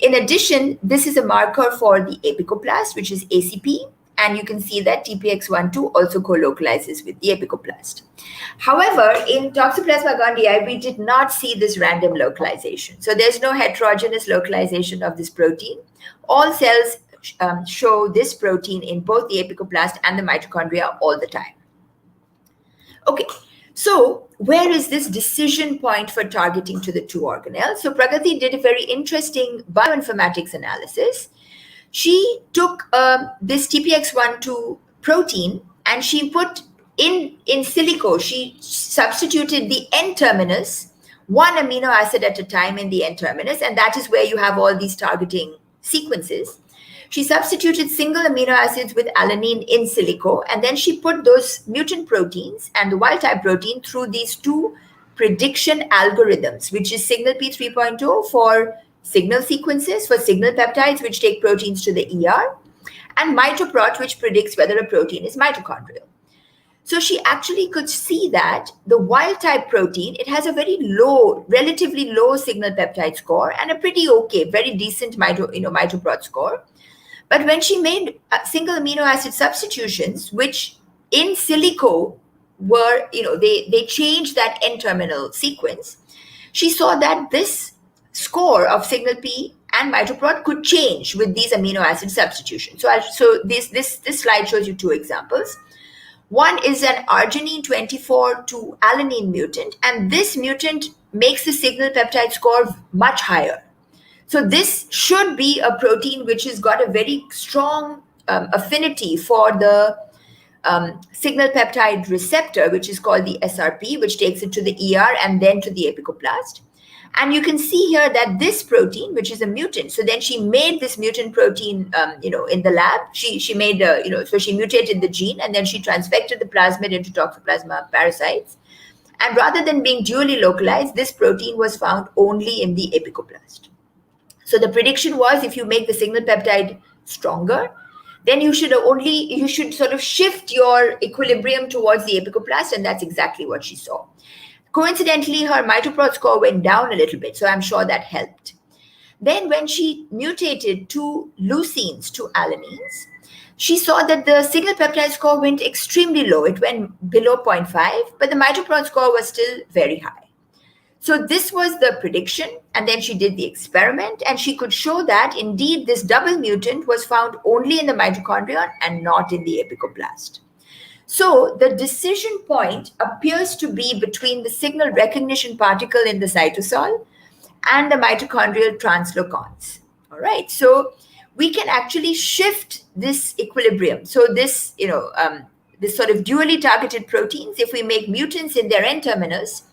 In addition, this is a marker for the apicoplast, which is ACP. And you can see that TPX12 also co-localizes with the apicoplast. However, in Toxoplasma gondii, we did not see this random localization. So there's no heterogeneous localization of this protein. All cells show this protein in both the apicoplast and the mitochondria all the time. Okay, so where is this decision point for targeting to the two organelles? So Pragati did a very interesting bioinformatics analysis. She took this TPX12 protein and she put in silico, she substituted the N-terminus, one amino acid at a time in the N-terminus, and that is where you have all these targeting sequences. She substituted single amino acids with alanine in silico, and then she put those mutant proteins and the wild type protein through these two prediction algorithms, which is signal P3.0 for signal sequences, for signal peptides, which take proteins to the ER, and mitoprot, which predicts whether a protein is mitochondrial. So she actually could see that the wild type protein, it has a very low, relatively low signal peptide score and a pretty okay, very decent mitoprot score. But when she made single amino acid substitutions, which in silico were, they changed that N-terminal sequence, she saw that this score of signal P and mitoprot could change with these amino acid substitutions. So this slide shows you two examples. One is an arginine 24 to alanine mutant, and this mutant makes the signal peptide score much higher. So this should be a protein which has got a very strong affinity for the signal peptide receptor, which is called the SRP, which takes it to the ER and then to the apicoplast. And you can see here that this protein, which is a mutant, so then she made this mutant protein, in the lab. She made, so she mutated the gene and then she transfected the plasmid into Toxoplasma parasites. And rather than being dually localized, this protein was found only in the apicoplast. So the prediction was, if you make the signal peptide stronger, then you should sort of shift your equilibrium towards the apicoplast, and that's exactly what she saw. Coincidentally, her mitoprot score went down a little bit, so I'm sure that helped. Then when she mutated two leucines to alanines, she saw that the signal peptide score went extremely low. It went below 0.5, but the mitochondrial score was still very high. So this was the prediction, and then she did the experiment, and she could show that indeed this double mutant was found only in the mitochondrion and not in the apicoplast. So the decision point appears to be between the signal recognition particle in the cytosol and the mitochondrial translocons. All right, so we can actually shift this equilibrium. So this, this sort of dually targeted proteins, if we make mutants in their N-terminus,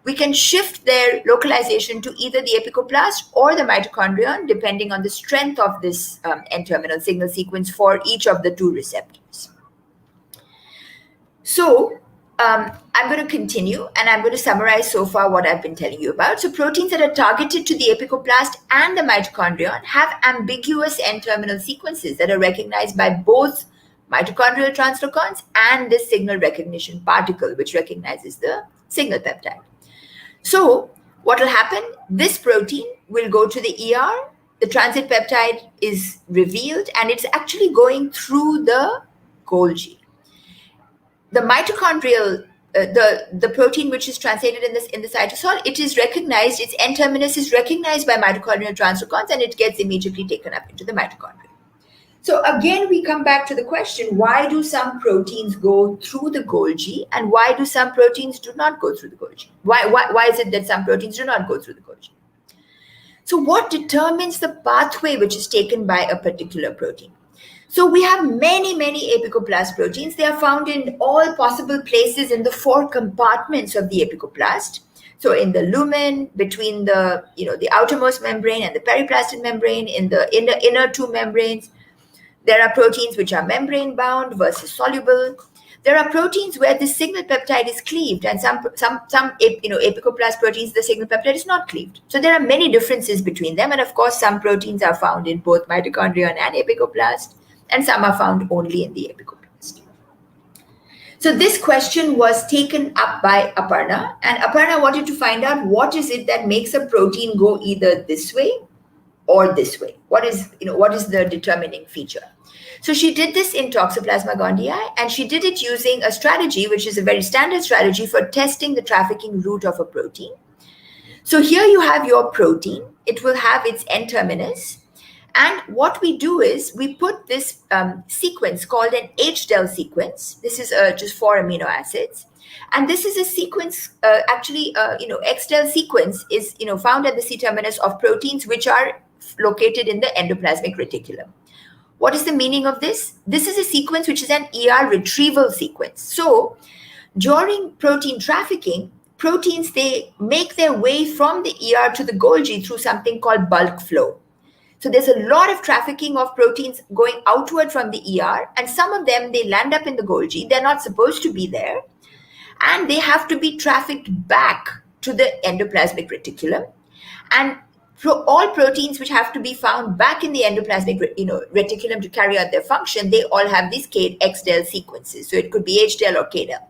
we can shift their localization to either the apicoplast or the mitochondrion, depending on the strength of this N-terminal signal sequence for each of the two receptors. So I'm going to continue, and I'm going to summarize so far what I've been telling you about. So proteins that are targeted to the apicoplast and the mitochondrion have ambiguous N-terminal sequences that are recognized by both mitochondrial translocons and the signal recognition particle, which recognizes the signal peptide. So what will happen? This protein will go to the ER, the transit peptide is revealed, and it's actually going through the Golgi. The mitochondrial, the protein which is translated in the cytosol, it is recognized, its N-terminus is recognized by mitochondrial translocons, and it gets immediately taken up into the mitochondria. So again, we come back to the question, why do some proteins go through the Golgi, and why do some proteins do not go through the Golgi? Why is it that some proteins do not go through the Golgi? So what determines the pathway which is taken by a particular protein? So we have many apicoplast proteins. They are found in all possible places in the 4 compartments of the apicoplast. So in the lumen, between the outermost membrane and the periplastid membrane, in the inner 2 membranes. There are proteins which are membrane bound versus soluble. There are proteins where the signal peptide is cleaved, and some apicoplast proteins, the signal peptide is not cleaved. So there are many differences between them, and of course some proteins are found in both mitochondrion and apicoplast, and some are found only in the apicoplast. So this question was taken up by Aparna, and Aparna wanted to find out what is it that makes a protein go either this way or this way. What is the determining feature? So she did this in Toxoplasma gondii, and she did it using a strategy which is a very standard strategy for testing the trafficking route of a protein. So here you have your protein. It will have its N-terminus. And what we do is we put this sequence called an H-del sequence. This is just 4 amino acids. And this is a sequence, X-del sequence is, found at the C-terminus of proteins which are located in the endoplasmic reticulum. What is the meaning of this? This is a sequence which is an ER retrieval sequence. So during protein trafficking, proteins, they make their way from the ER to the Golgi through something called bulk flow. So there's a lot of trafficking of proteins going outward from the ER, and some of them, they land up in the Golgi. They're not supposed to be there, and they have to be trafficked back to the endoplasmic reticulum. And all proteins which have to be found back in the endoplasmic reticulum to carry out their function, they all have these X-del sequences. So it could be H-del or K-del.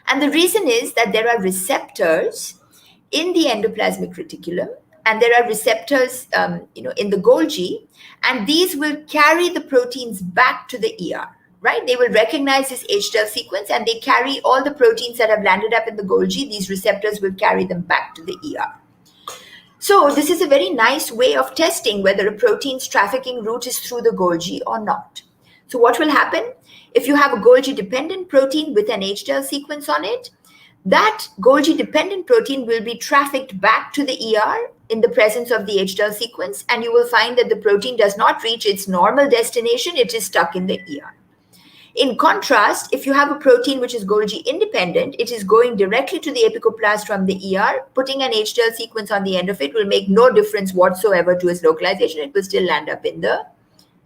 And the reason is that there are receptors in the endoplasmic reticulum, and there are receptors in the Golgi, and these will carry the proteins back to the ER, right? They will recognize this H-del sequence, and they carry all the proteins that have landed up in the Golgi. These receptors will carry them back to the ER. So this is a very nice way of testing whether a protein's trafficking route is through the Golgi or not. So what will happen? If you have a Golgi-dependent protein with an H-del sequence on it, that Golgi-dependent protein will be trafficked back to the ER in the presence of the H-del sequence, and you will find that the protein does not reach its normal destination. It is stuck in the ER. In contrast, if you have a protein which is Golgi independent, it is going directly to the apicoplast from the ER. Putting an H-del sequence on the end of it will make no difference whatsoever to its localization. It will still land up in the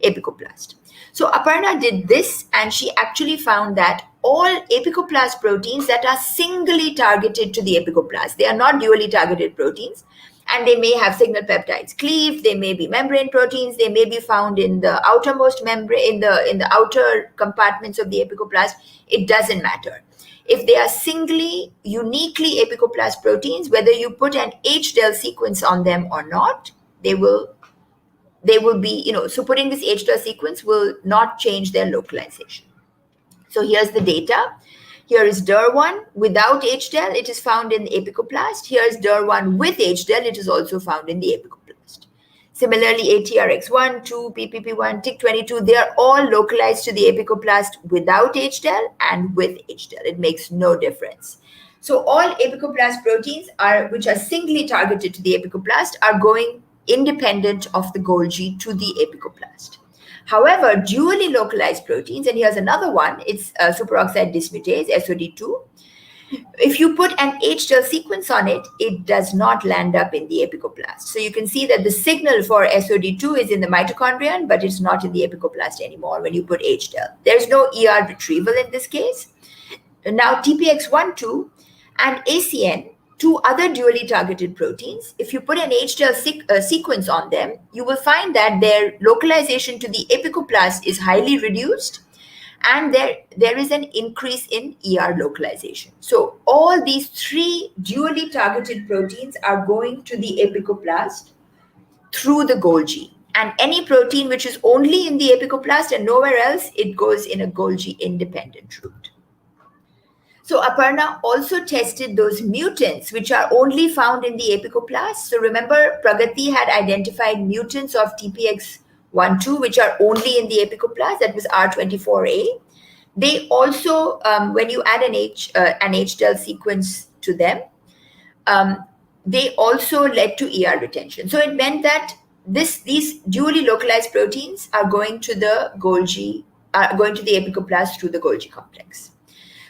apicoplast. So Aparna did this, and she actually found that all apicoplast proteins that are singly targeted to the apicoplast, they are not dually targeted proteins, and they may have signal peptides cleaved, they may be membrane proteins, they may be found in the outermost membrane, in the outer compartments of the apicoplast. It doesn't matter. If they are singly, uniquely apicoplast proteins, whether you put an H-del sequence on them or not, they will they will be, so putting this HDEL sequence will not change their localization. So here's the data. Here is DIR1 without HDEL, it is found in the apicoplast. Here is DIR1 with HDEL, it is also found in the apicoplast. Similarly, ATRX1, 2, PPP1, TIC22, they are all localized to the apicoplast without HDEL and with HDEL. It makes no difference. So all apicoplast proteins which are singly targeted to the apicoplast are going independent of the Golgi to the apicoplast. However, dually localized proteins, and here's another one, it's superoxide dismutase, SOD2. If you put an HDEL sequence on it, it does not land up in the apicoplast. So you can see that the signal for SOD2 is in the mitochondrion, but it's not in the apicoplast anymore when you put HDEL. There's no ER retrieval in this case. Now, TPX12 and ACN, two other dually targeted proteins, if you put an HDEL sequence on them, you will find that their localization to the apicoplast is highly reduced, and there is an increase in ER localization. So all these three dually targeted proteins are going to the apicoplast through the Golgi. And any protein which is only in the apicoplast and nowhere else, it goes in a Golgi-independent route. So Aparna also tested those mutants which are only found in the apicoplast. So remember, Pragati had identified mutants of TPX12 which are only in the apicoplast. That was R24A. They also, when you add an HDEL sequence to them, they also led to ER retention. So it meant that these dually localized proteins are going to the Golgi, going to the apicoplast through the Golgi complex.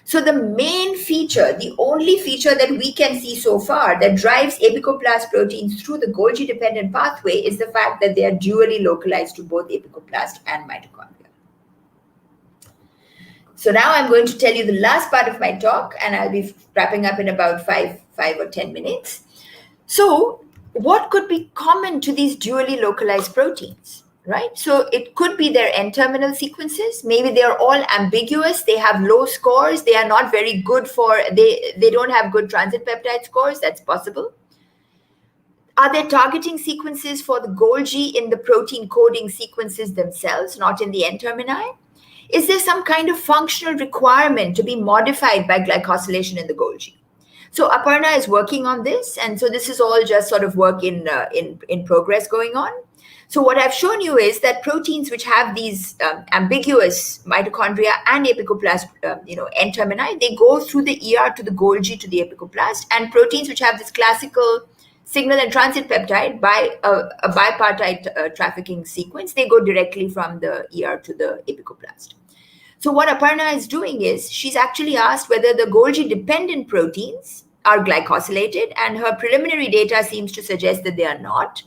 So the main feature, the only feature that we can see so far that drives apicoplast proteins through the Golgi-dependent pathway is the fact that they are dually localized to both apicoplast and mitochondria. So now I'm going to tell you the last part of my talk, and I'll be wrapping up in about 5 or 10 minutes. So what could be common to these dually localized proteins? Right? So it could be their N-terminal sequences. Maybe they're all ambiguous. They have low scores. They are not very good they don't have good transit peptide scores. That's possible. Are there targeting sequences for the Golgi in the protein coding sequences themselves, not in the N-termini? Is there some kind of functional requirement to be modified by glycosylation in the Golgi? So Aparna is working on this. And so this is all just sort of work in progress going on. So what I've shown you is that proteins which have these ambiguous mitochondria and apicoplast, N-termini, they go through the ER to the Golgi to the apicoplast, and proteins which have this classical signal and transit peptide by a bipartite trafficking sequence, they go directly from the ER to the apicoplast. So what Aparna is doing is she's actually asked whether the Golgi-dependent proteins are glycosylated, and her preliminary data seems to suggest that they are not.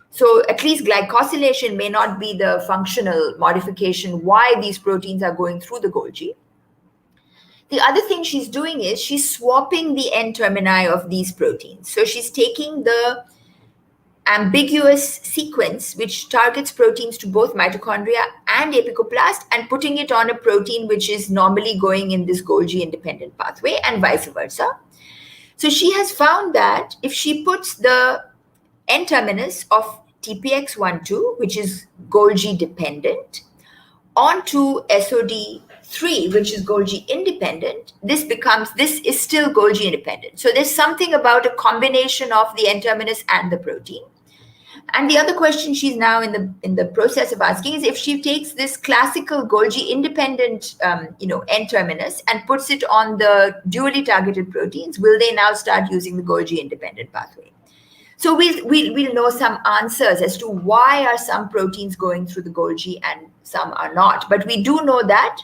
So at least glycosylation may not be the functional modification why these proteins are going through the Golgi. The other thing she's doing is she's swapping the N-termini of these proteins. So she's taking the ambiguous sequence which targets proteins to both mitochondria and apicoplast and putting it on a protein which is normally going in this Golgi-independent pathway, and vice versa. So she has found that if she puts the N-terminus of TPX12, which is Golgi-dependent, onto SOD3, which is Golgi-independent, this is still Golgi-independent. So there's something about a combination of the N-terminus and the protein. And the other question she's now in the process of asking is if she takes this classical Golgi-independent N-terminus and puts it on the dually targeted proteins, will they now start using the Golgi-independent pathway? So we'll know some answers as to why are some proteins going through the Golgi and some are not. But we do know that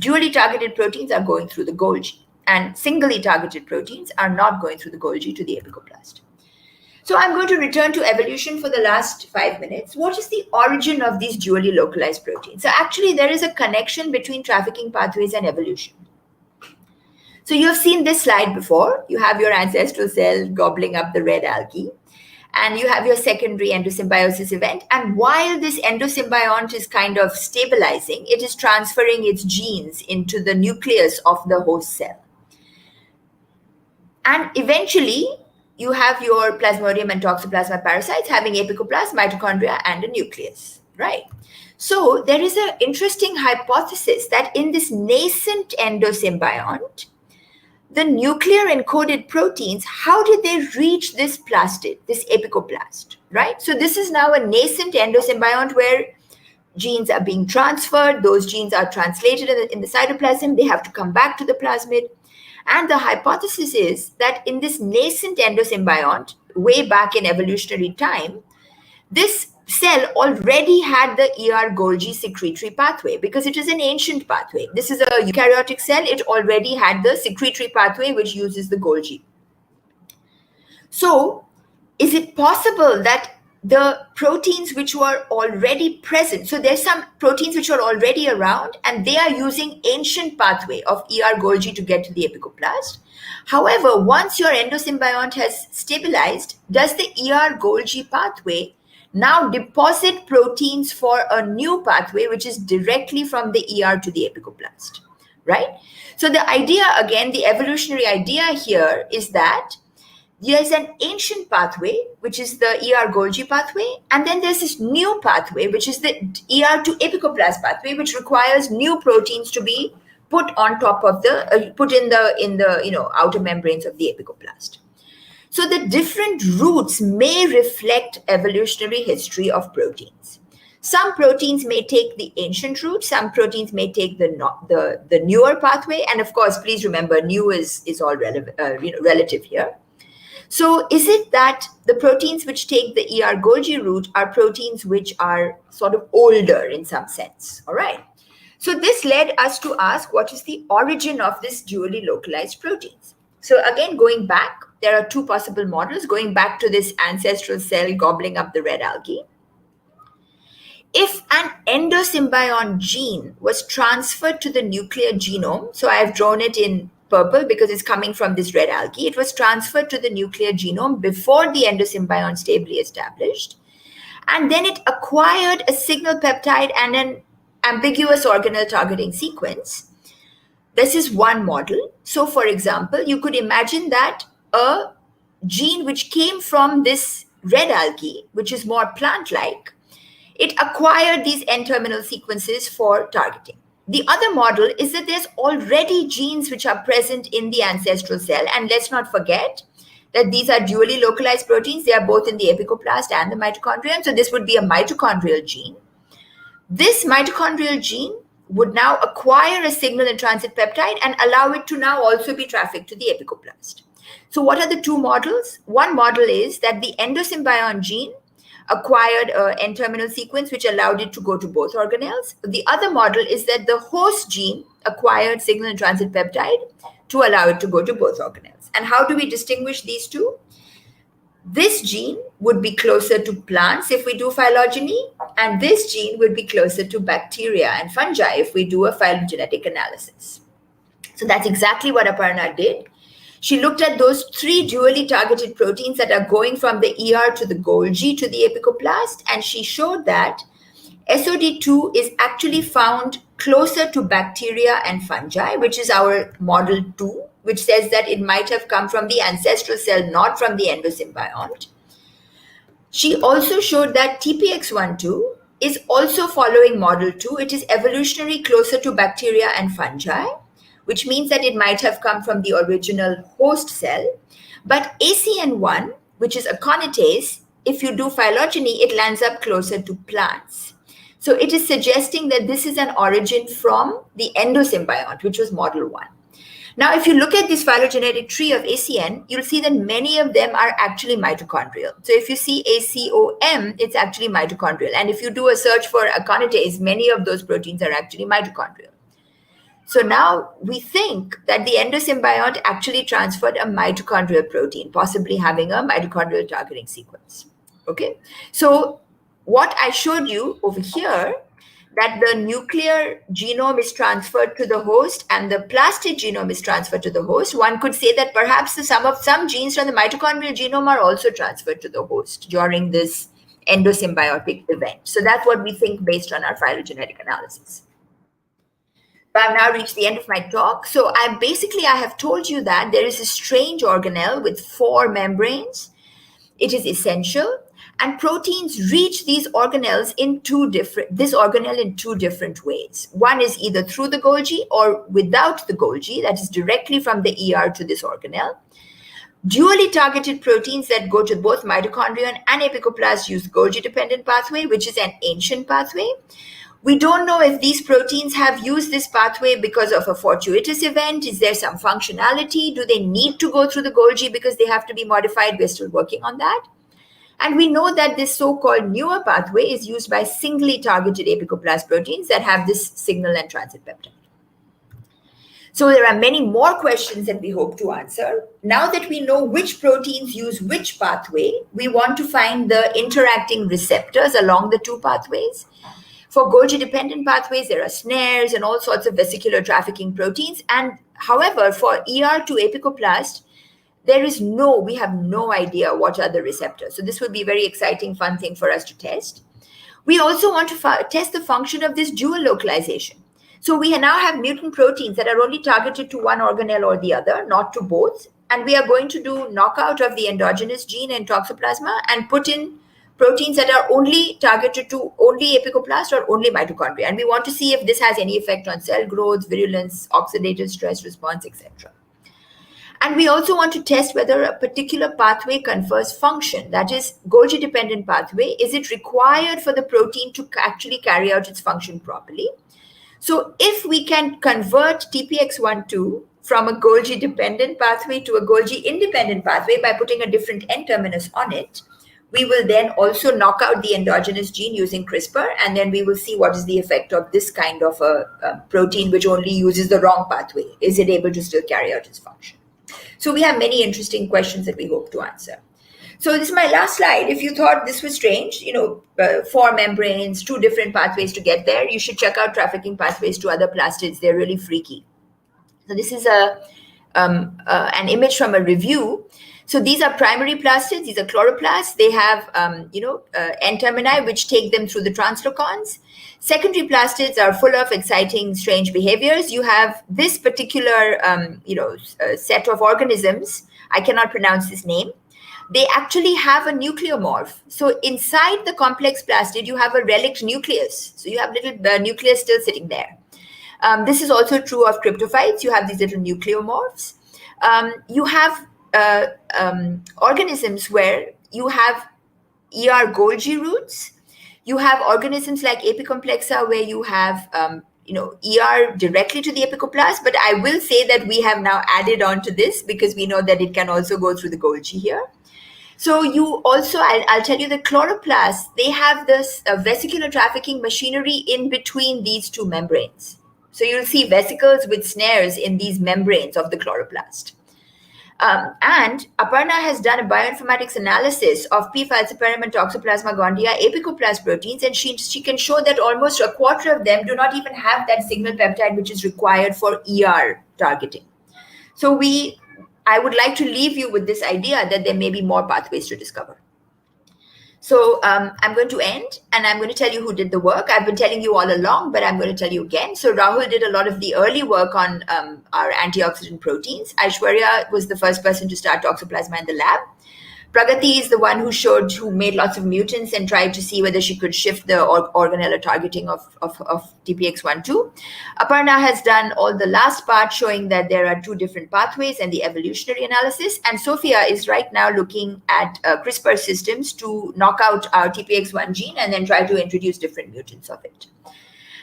dually targeted proteins are going through the Golgi, and singly targeted proteins are not going through the Golgi to the apicoplast. So I'm going to return to evolution for the last 5 minutes. What is the origin of these dually localized proteins? So actually there is a connection between trafficking pathways and evolution. So you have seen this slide before. You have your ancestral cell gobbling up the red algae, and you have your secondary endosymbiosis event. And while this endosymbiont is kind of stabilizing, it is transferring its genes into the nucleus of the host cell. And eventually, you have your Plasmodium and Toxoplasma parasites having apicoplast, mitochondria, and a nucleus, right? So there is an interesting hypothesis that in this nascent endosymbiont, the nuclear encoded proteins, how did they reach this plastid, this apicoplast, right? So this is now a nascent endosymbiont where genes are being transferred, those genes are translated in the cytoplasm, they have to come back to the plasmid. And the hypothesis is that in this nascent endosymbiont, way back in evolutionary time, this cell already had the Golgi secretory pathway because it is an ancient pathway. This is a eukaryotic cell. It already had the secretory pathway which uses the Golgi. So is it possible that the proteins which were already present, so there's some proteins which are already around and they are using ancient pathway of Golgi to get to the apicoplast. However, once your endosymbiont has stabilized, does the Golgi pathway now deposit proteins for a new pathway which is directly from the to the apicoplast, right? So the idea, again, the evolutionary idea here is that there's an ancient pathway, which is the Golgi pathway, and then there's this new pathway, which is the to apicoplast pathway, which requires new proteins to be put on top of the put in the outer membranes of the apicoplast. So the different routes may reflect evolutionary history of proteins. Some proteins may take the ancient route, some proteins may take the newer pathway, and of course, please remember, new is all relative here. So is it that the proteins which take the Golgi route are proteins which are sort of older in some sense? All right. So this led us to ask, what is the origin of this dually localized proteins? So again, going back, there are two possible models, going back to this ancestral cell gobbling up the red algae. If an endosymbiont gene was transferred to the nuclear genome, so I have drawn it in purple because it's coming from this red algae, it was transferred to the nuclear genome before the endosymbiont stably established, and then it acquired a signal peptide and an ambiguous organelle targeting sequence. This is one model. So, for example, you could imagine that a gene which came from this red algae, which is more plant-like, it acquired these N-terminal sequences for targeting. The other model is that there's already genes which are present in the ancestral cell. And let's not forget that these are dually localized proteins. They are both in the apicoplast and the mitochondrion. So this would be a mitochondrial gene. This mitochondrial gene would now acquire a signal in transit peptide and allow it to now also be trafficked to the apicoplast. So what are the two models? One model is that the endosymbiont gene acquired an N-terminal sequence which allowed it to go to both organelles. The other model is that the host gene acquired signal in transit peptide to allow it to go to both organelles. And how do we distinguish these two? This gene would be closer to plants if we do phylogeny, and this gene would be closer to bacteria and fungi if we do a phylogenetic analysis. So that's exactly what Aparna did. She looked at those three dually targeted proteins that are going from the to the Golgi to the apicoplast, and she showed that SOD2 is actually found closer to bacteria and fungi, which is our model 2, which says that it might have come from the ancestral cell, not from the endosymbiont. She also showed that TPX12 is also following model 2. It is evolutionary closer to bacteria and fungi, which means that it might have come from the original host cell. But ACN1, which is aconitase, if you do phylogeny, it lands up closer to plants. So it is suggesting that this is an origin from the endosymbiont, which was model 1. Now, if you look at this phylogenetic tree of ACN, you'll see that many of them are actually mitochondrial. So if you see ACOM, it's actually mitochondrial. And if you do a search for aconitase, many of those proteins are actually mitochondrial. So now we think that the endosymbiont actually transferred a mitochondrial protein, possibly having a mitochondrial targeting sequence. Okay, so what I showed you over here, that the nuclear genome is transferred to the host and the plastid genome is transferred to the host, one could say that perhaps some genes from the mitochondrial genome are also transferred to the host during this endosymbiotic event. So that's what we think based on our phylogenetic analysis. I've now reached the end of my talk. So I have told you that there is a strange organelle with 4 membranes. It is essential, and proteins reach these organelles in this organelle in 2 different ways. One is either through the Golgi or without the Golgi, that is directly from the ER to this organelle. Dually targeted proteins that go to both mitochondria and apicoplast use golgi-dependent pathway, which is an ancient pathway. We don't know if these proteins have used this pathway because of a fortuitous event. Is there some functionality? Do they need to go through the Golgi because they have to be modified? We're still working on that. And we know that this so-called newer pathway is used by singly targeted apicoplast proteins that have this signal and transit peptide. So there are many more questions that we hope to answer. Now that we know which proteins use which pathway, we want to find the interacting receptors along the 2 pathways. For Golgi-dependent pathways, there are snares and all sorts of vesicular trafficking proteins. And however, for ER to apicoplast, we have no idea what are the receptors. So this will be a very exciting, fun thing for us to test. We also want to test the function of this dual localization. So we now have mutant proteins that are only targeted to one organelle or the other, not to both. And we are going to do knockout of the endogenous gene in Toxoplasma and put in proteins that are only targeted to only apicoplast or only mitochondria. And we want to see if this has any effect on cell growth, virulence, oxidative stress response, etc. And we also want to test whether a particular pathway confers function. That is, Golgi-dependent pathway, is it required for the protein to actually carry out its function properly? So if we can convert TPX12 from a Golgi-dependent pathway to a Golgi-independent pathway by putting a different N-terminus on it, we will then also knock out the endogenous gene using CRISPR, and then we will see what is the effect of this kind of a protein which only uses the wrong pathway. Is it able to still carry out its function? So we have many interesting questions that we hope to answer. So this is my last slide. If you thought this was strange, 4 membranes, 2 different pathways to get there, you should check out trafficking pathways to other plastids. They're really freaky. So this is an image from a review. So these are primary plastids. These are chloroplasts. They have, N-termini, which take them through the translocons. Secondary plastids are full of exciting, strange behaviors. You have this particular, set of organisms. I cannot pronounce this name. They actually have a nucleomorph. So inside the complex plastid, you have a relict nucleus. So you have little nucleus still sitting there. This is also true of cryptophytes. You have these little nucleomorphs. You have organisms where you have ER Golgi roots. You have organisms like Apicomplexa where you have ER directly to the apicoplast. But I will say that we have now added on to this because we know that it can also go through the Golgi here. So you also, I'll tell you, the chloroplasts, they have this vesicular trafficking machinery in between these 2 membranes. So you'll see vesicles with snares in these membranes of the chloroplast. And Aparna has done a bioinformatics analysis of P. falciparum and Toxoplasma gondii apicoplast proteins, and she can show that almost a quarter of them do not even have that signal peptide which is required for ER targeting. So I would like to leave you with this idea that there may be more pathways to discover. So I'm going to end, and I'm going to tell you who did the work. I've been telling you all along, but I'm going to tell you again. So Rahul did a lot of the early work on our antioxidant proteins. Aishwarya was the first person to start Toxoplasma in the lab. Pragati is the one who made lots of mutants and tried to see whether she could shift the organelle targeting of TPX12. Aparna has done all the last part showing that there are 2 different pathways and the evolutionary analysis. And Sophia is right now looking at CRISPR systems to knock out our TPX1 gene and then try to introduce different mutants of it.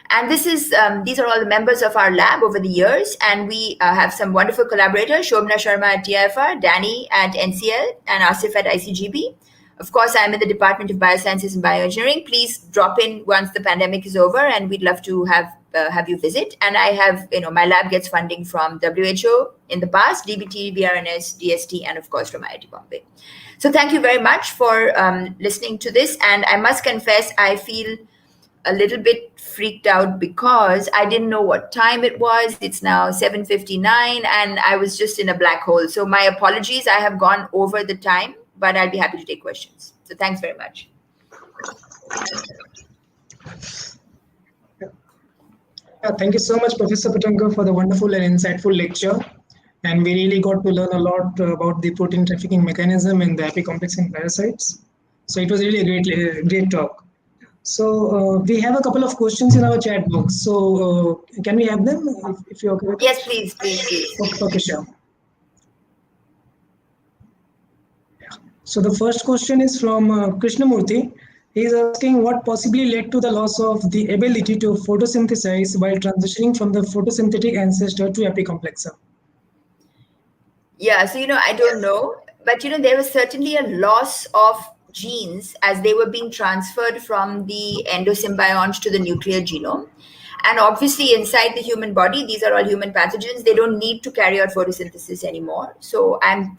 And these are all the members of our lab over the years. And we have some wonderful collaborators, Shobna Sharma at TIFR, Danny at NCL, and Asif at ICGB. Of course, I'm in the Department of Biosciences and Bioengineering. Please drop in once the pandemic is over, and we'd love to have you visit. And I have, my lab gets funding from WHO in the past, DBT, BRNS, DST, and of course from IIT Bombay. So thank you very much for listening to this. And I must confess, I feel a little bit freaked out because I didn't know what time it was. It's now 7:59 and I was just in a black hole. So my apologies, I have gone over the time, but I'll be happy to take questions. So thanks very much. Thank you so much, Professor Patankar, for the wonderful and insightful lecture. And we really got to learn a lot about the protein trafficking mechanism and the epicomplex in parasites. So it was really a great talk. So we have a couple of questions in our chat box. So can we have them if you're okay with Yes, it? please, please, please. Okay, sure. So the first question is from Krishnamurthy. He is asking what possibly led to the loss of the ability to photosynthesize while transitioning from the photosynthetic ancestor to epicomplexer. Yeah, so I don't know, but there was certainly a loss of genes as they were being transferred from the endosymbiont to the nuclear genome. And obviously, inside the human body, these are all human pathogens. They don't need to carry out photosynthesis anymore. So I'm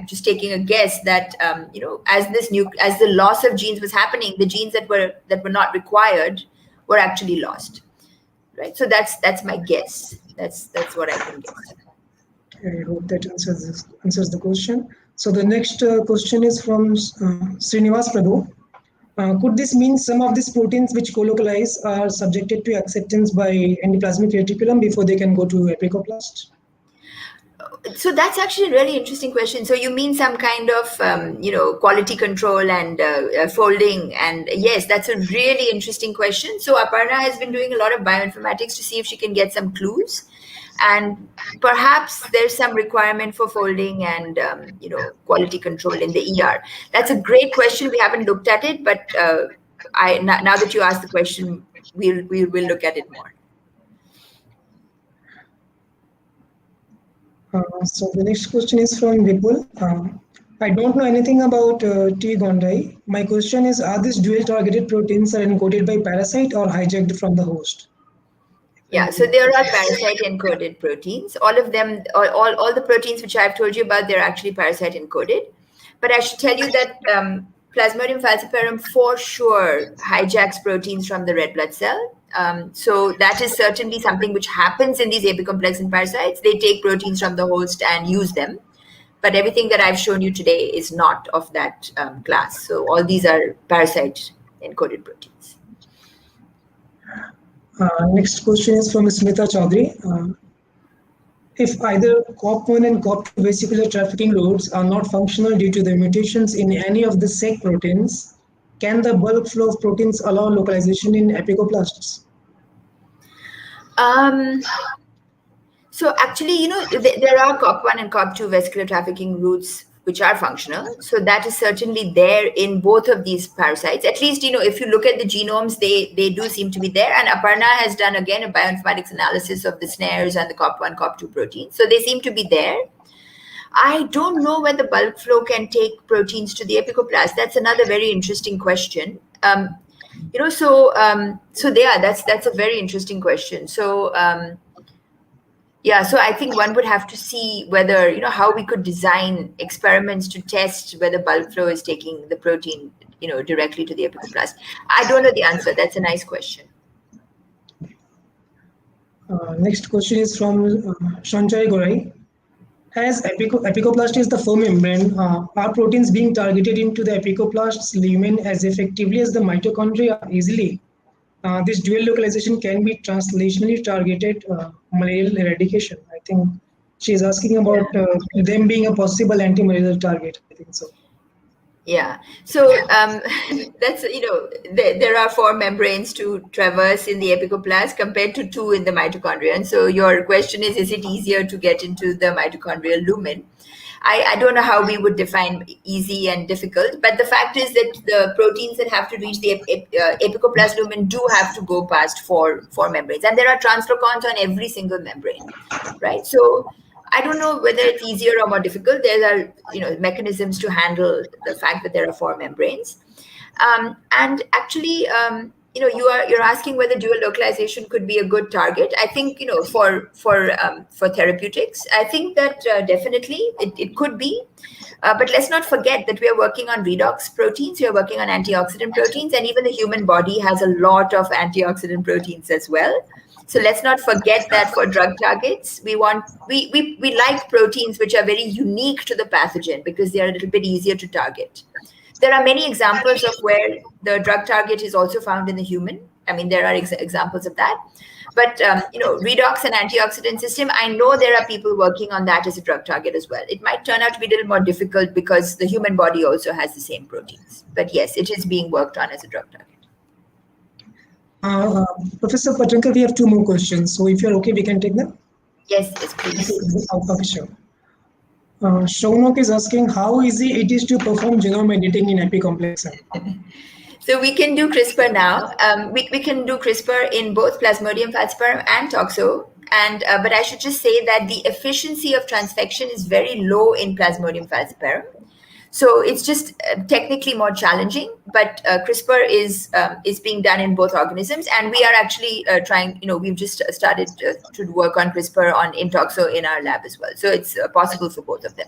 just taking a guess that as the loss of genes was happening, the genes that were not required were actually lost, right? So that's my guess. That's what I can guess. I hope that answers the question. So the next question is from Srinivas Prabhu. Could this mean some of these proteins which colocalize are subjected to acceptance by endoplasmic reticulum before they can go to apicoplast? So that's actually a really interesting question. So you mean some kind of quality control and folding? And yes, that's a really interesting question. So Aparna has been doing a lot of bioinformatics to see if she can get some clues, and perhaps there's some requirement for folding and quality control in the ER. That's a great question. We haven't looked at it, but now that you asked the question, we will look at it more. So the next question is from Vipul. I don't know anything about T. gondii. My question is, are these dual-targeted proteins are encoded by parasite or hijacked from the host? Yeah, so there are parasite encoded proteins. All of them, all the proteins which I've told you about, they're actually parasite encoded. But I should tell you that Plasmodium falciparum for sure hijacks proteins from the red blood cell. So that is certainly something which happens in these apicomplexan parasites. They take proteins from the host and use them. But everything that I've shown you today is not of that class. So all these are parasite encoded proteins. Next question is from Smita Chaudhary. If either COP1 and COP2 vesicular trafficking routes are not functional due to the mutations in any of the SEC proteins, can the bulk flow of proteins allow localization in apicoplasts? So actually, there are COP1 and COP2 vesicular trafficking routes which are functional. So that is certainly there in both of these parasites. At least, if you look at the genomes, they do seem to be there. And Aparna has done, again, a bioinformatics analysis of the snares and the COP1, COP2 proteins. So they seem to be there. I don't know whether bulk flow can take proteins to the apicoplast. That's another very interesting question. That's a very interesting question. So, so I think one would have to see whether, how we could design experiments to test whether bulk flow is taking the protein, directly to the apicoplast. I don't know the answer. That's a nice question. Next question is from Shanchai Gorai. As apicoplast is the fur membrane, are proteins being targeted into the apicoplast's lumen as effectively as the mitochondria easily? This dual localization can be translationally targeted malarial eradication. I think she's asking about them being a possible anti-malarial target. I think so. Yeah. So that's, there are 4 membranes to traverse in the apicoplast compared to 2 in the mitochondria. And so your question is it easier to get into the mitochondrial lumen? I don't know how we would define easy and difficult, but the fact is that the proteins that have to reach the apicoplast lumen do have to go past four membranes, and there are translocons on every single membrane, right? So I don't know whether it's easier or more difficult. There are mechanisms to handle the fact that there are 4 membranes, and actually. You're asking whether dual localization could be a good target. I think for therapeutics, I think that definitely it could be. But let's not forget that we are working on redox proteins. We are working on antioxidant proteins, and even the human body has a lot of antioxidant proteins as well. So let's not forget that for drug targets, we like proteins which are very unique to the pathogen because they are a little bit easier to target. There are many examples of where the drug target is also found in the human. I mean, there are examples of that. But redox and antioxidant system, I know there are people working on that as a drug target as well. It might turn out to be a little more difficult because the human body also has the same proteins. But yes, it is being worked on as a drug target. Professor Patankar, we have 2 more questions. So if you're okay, we can take them. Yes, please. Okay, sure. Shaunok is asking how easy it is to perform genome editing in apicomplex. So we can do CRISPR now. We can do CRISPR in both Plasmodium, falciparum, and Toxo. And but I should just say that the efficiency of transfection is very low in Plasmodium, falciparum. So it's just technically more challenging. But CRISPR is being done in both organisms, and we are actually trying. We've just started to work on CRISPR in Toxo in our lab as well. So it's possible for both of them.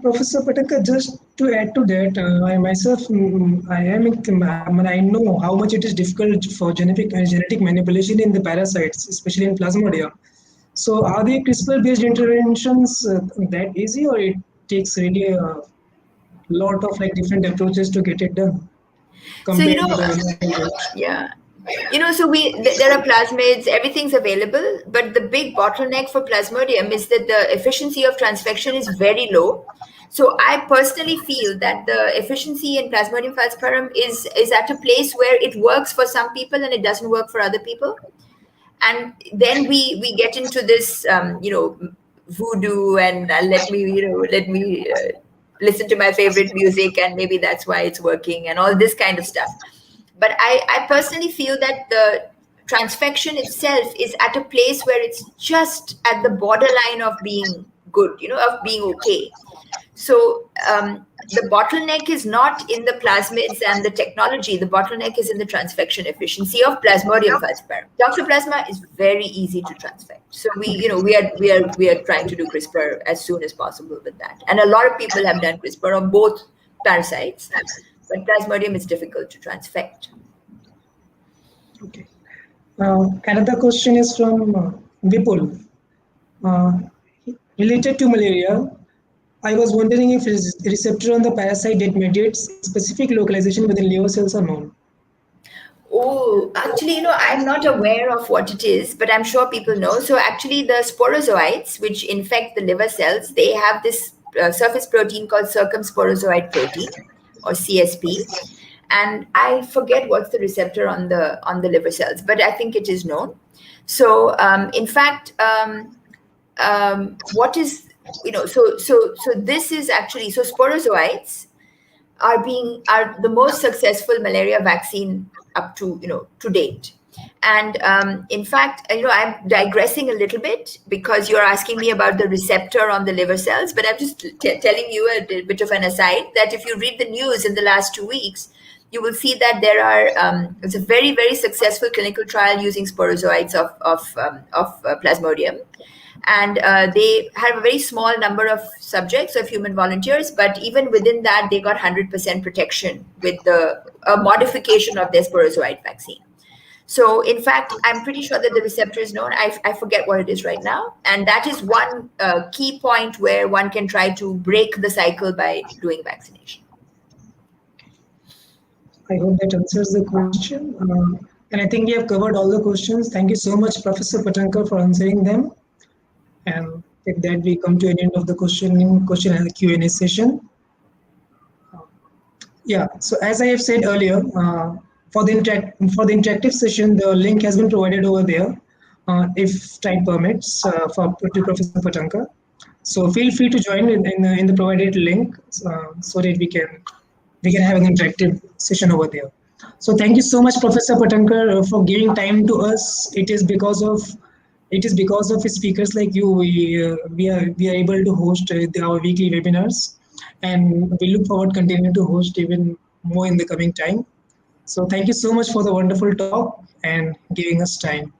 Professor Patankar, just to add to that, I myself, I know how much it is difficult for genetic manipulation in the parasites, especially in Plasmodium. So, are the CRISPR-based interventions that easy, or it takes really a lot of different approaches to get it done? So yeah. So there are plasmids, everything's available, but the big bottleneck for Plasmodium is that the efficiency of transfection is very low. So I personally feel that the efficiency in Plasmodium falciparum is at a place where it works for some people and it doesn't work for other people. And then we get into this, voodoo and let me listen to my favorite music and maybe that's why it's working and all this kind of stuff. But I personally feel that the transfection itself is at a place where it's just at the borderline of being good, of being okay. So the bottleneck is not in the plasmids and the technology. The bottleneck is in the transfection efficiency of Plasmodium falciparum. Toxoplasma is very easy to transfect. So we are trying to do CRISPR as soon as possible with that. And a lot of people have done CRISPR on both parasites. But Plasmodium is difficult to transfect. Okay. Another question is from Vipul. Related to malaria, I was wondering if receptor on the parasite that mediates specific localization within liver cells are known. Oh, actually, I'm not aware of what it is, but I'm sure people know. So actually, the sporozoites, which infect the liver cells, they have this surface protein called circumsporozoite protein, or CSP, and I forget what's the receptor on the liver cells, but I think it is known. So in fact, what is so this is actually sporozoites are the most successful malaria vaccine up to to date. And in fact, I'm digressing a little bit because you're asking me about the receptor on the liver cells, but I'm just telling you a bit of an aside that if you read the news in the last 2 weeks, you will see that there are it's a very, very successful clinical trial using sporozoites of Plasmodium. And they have a very small number of subjects, of human volunteers, but even within that, they got 100% protection with a modification of their sporozoite vaccine. So, in fact, I'm pretty sure that the receptor is known. I forget what it is right now. And that is one key point where one can try to break the cycle by doing vaccination. I hope that answers the question. And I think we have covered all the questions. Thank you so much, Professor Patankar, for answering them. And with that, we come to an end of the question and Q&A session. Yeah, so as I have said earlier, for the interactive session, the link has been provided over there, if time permits, to Professor Patankar. So feel free to join in the provided link, so that we can have an interactive session over there. So thank you so much, Professor Patankar, for giving time to us. It is because of speakers like you we are able to host our weekly webinars, and we look forward to continuing to host even more in the coming time. So thank you so much for the wonderful talk and giving us time.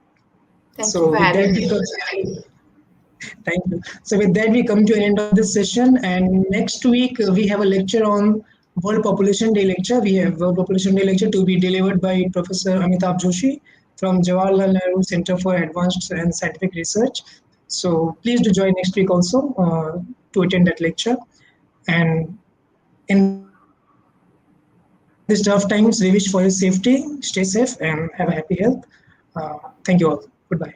Thank you for having me. Thank you. So with that, we come to an end of this session, and next week we have a lecture on World Population Day lecture. We have World Population Day lecture to be delivered by Professor Amitabh Joshi from Jawaharlal Nehru Center for Advanced and Scientific Research. So please do join next week also to attend that lecture. And in these tough times, we wish for your safety, stay safe, and have a happy health. Thank you all. Goodbye.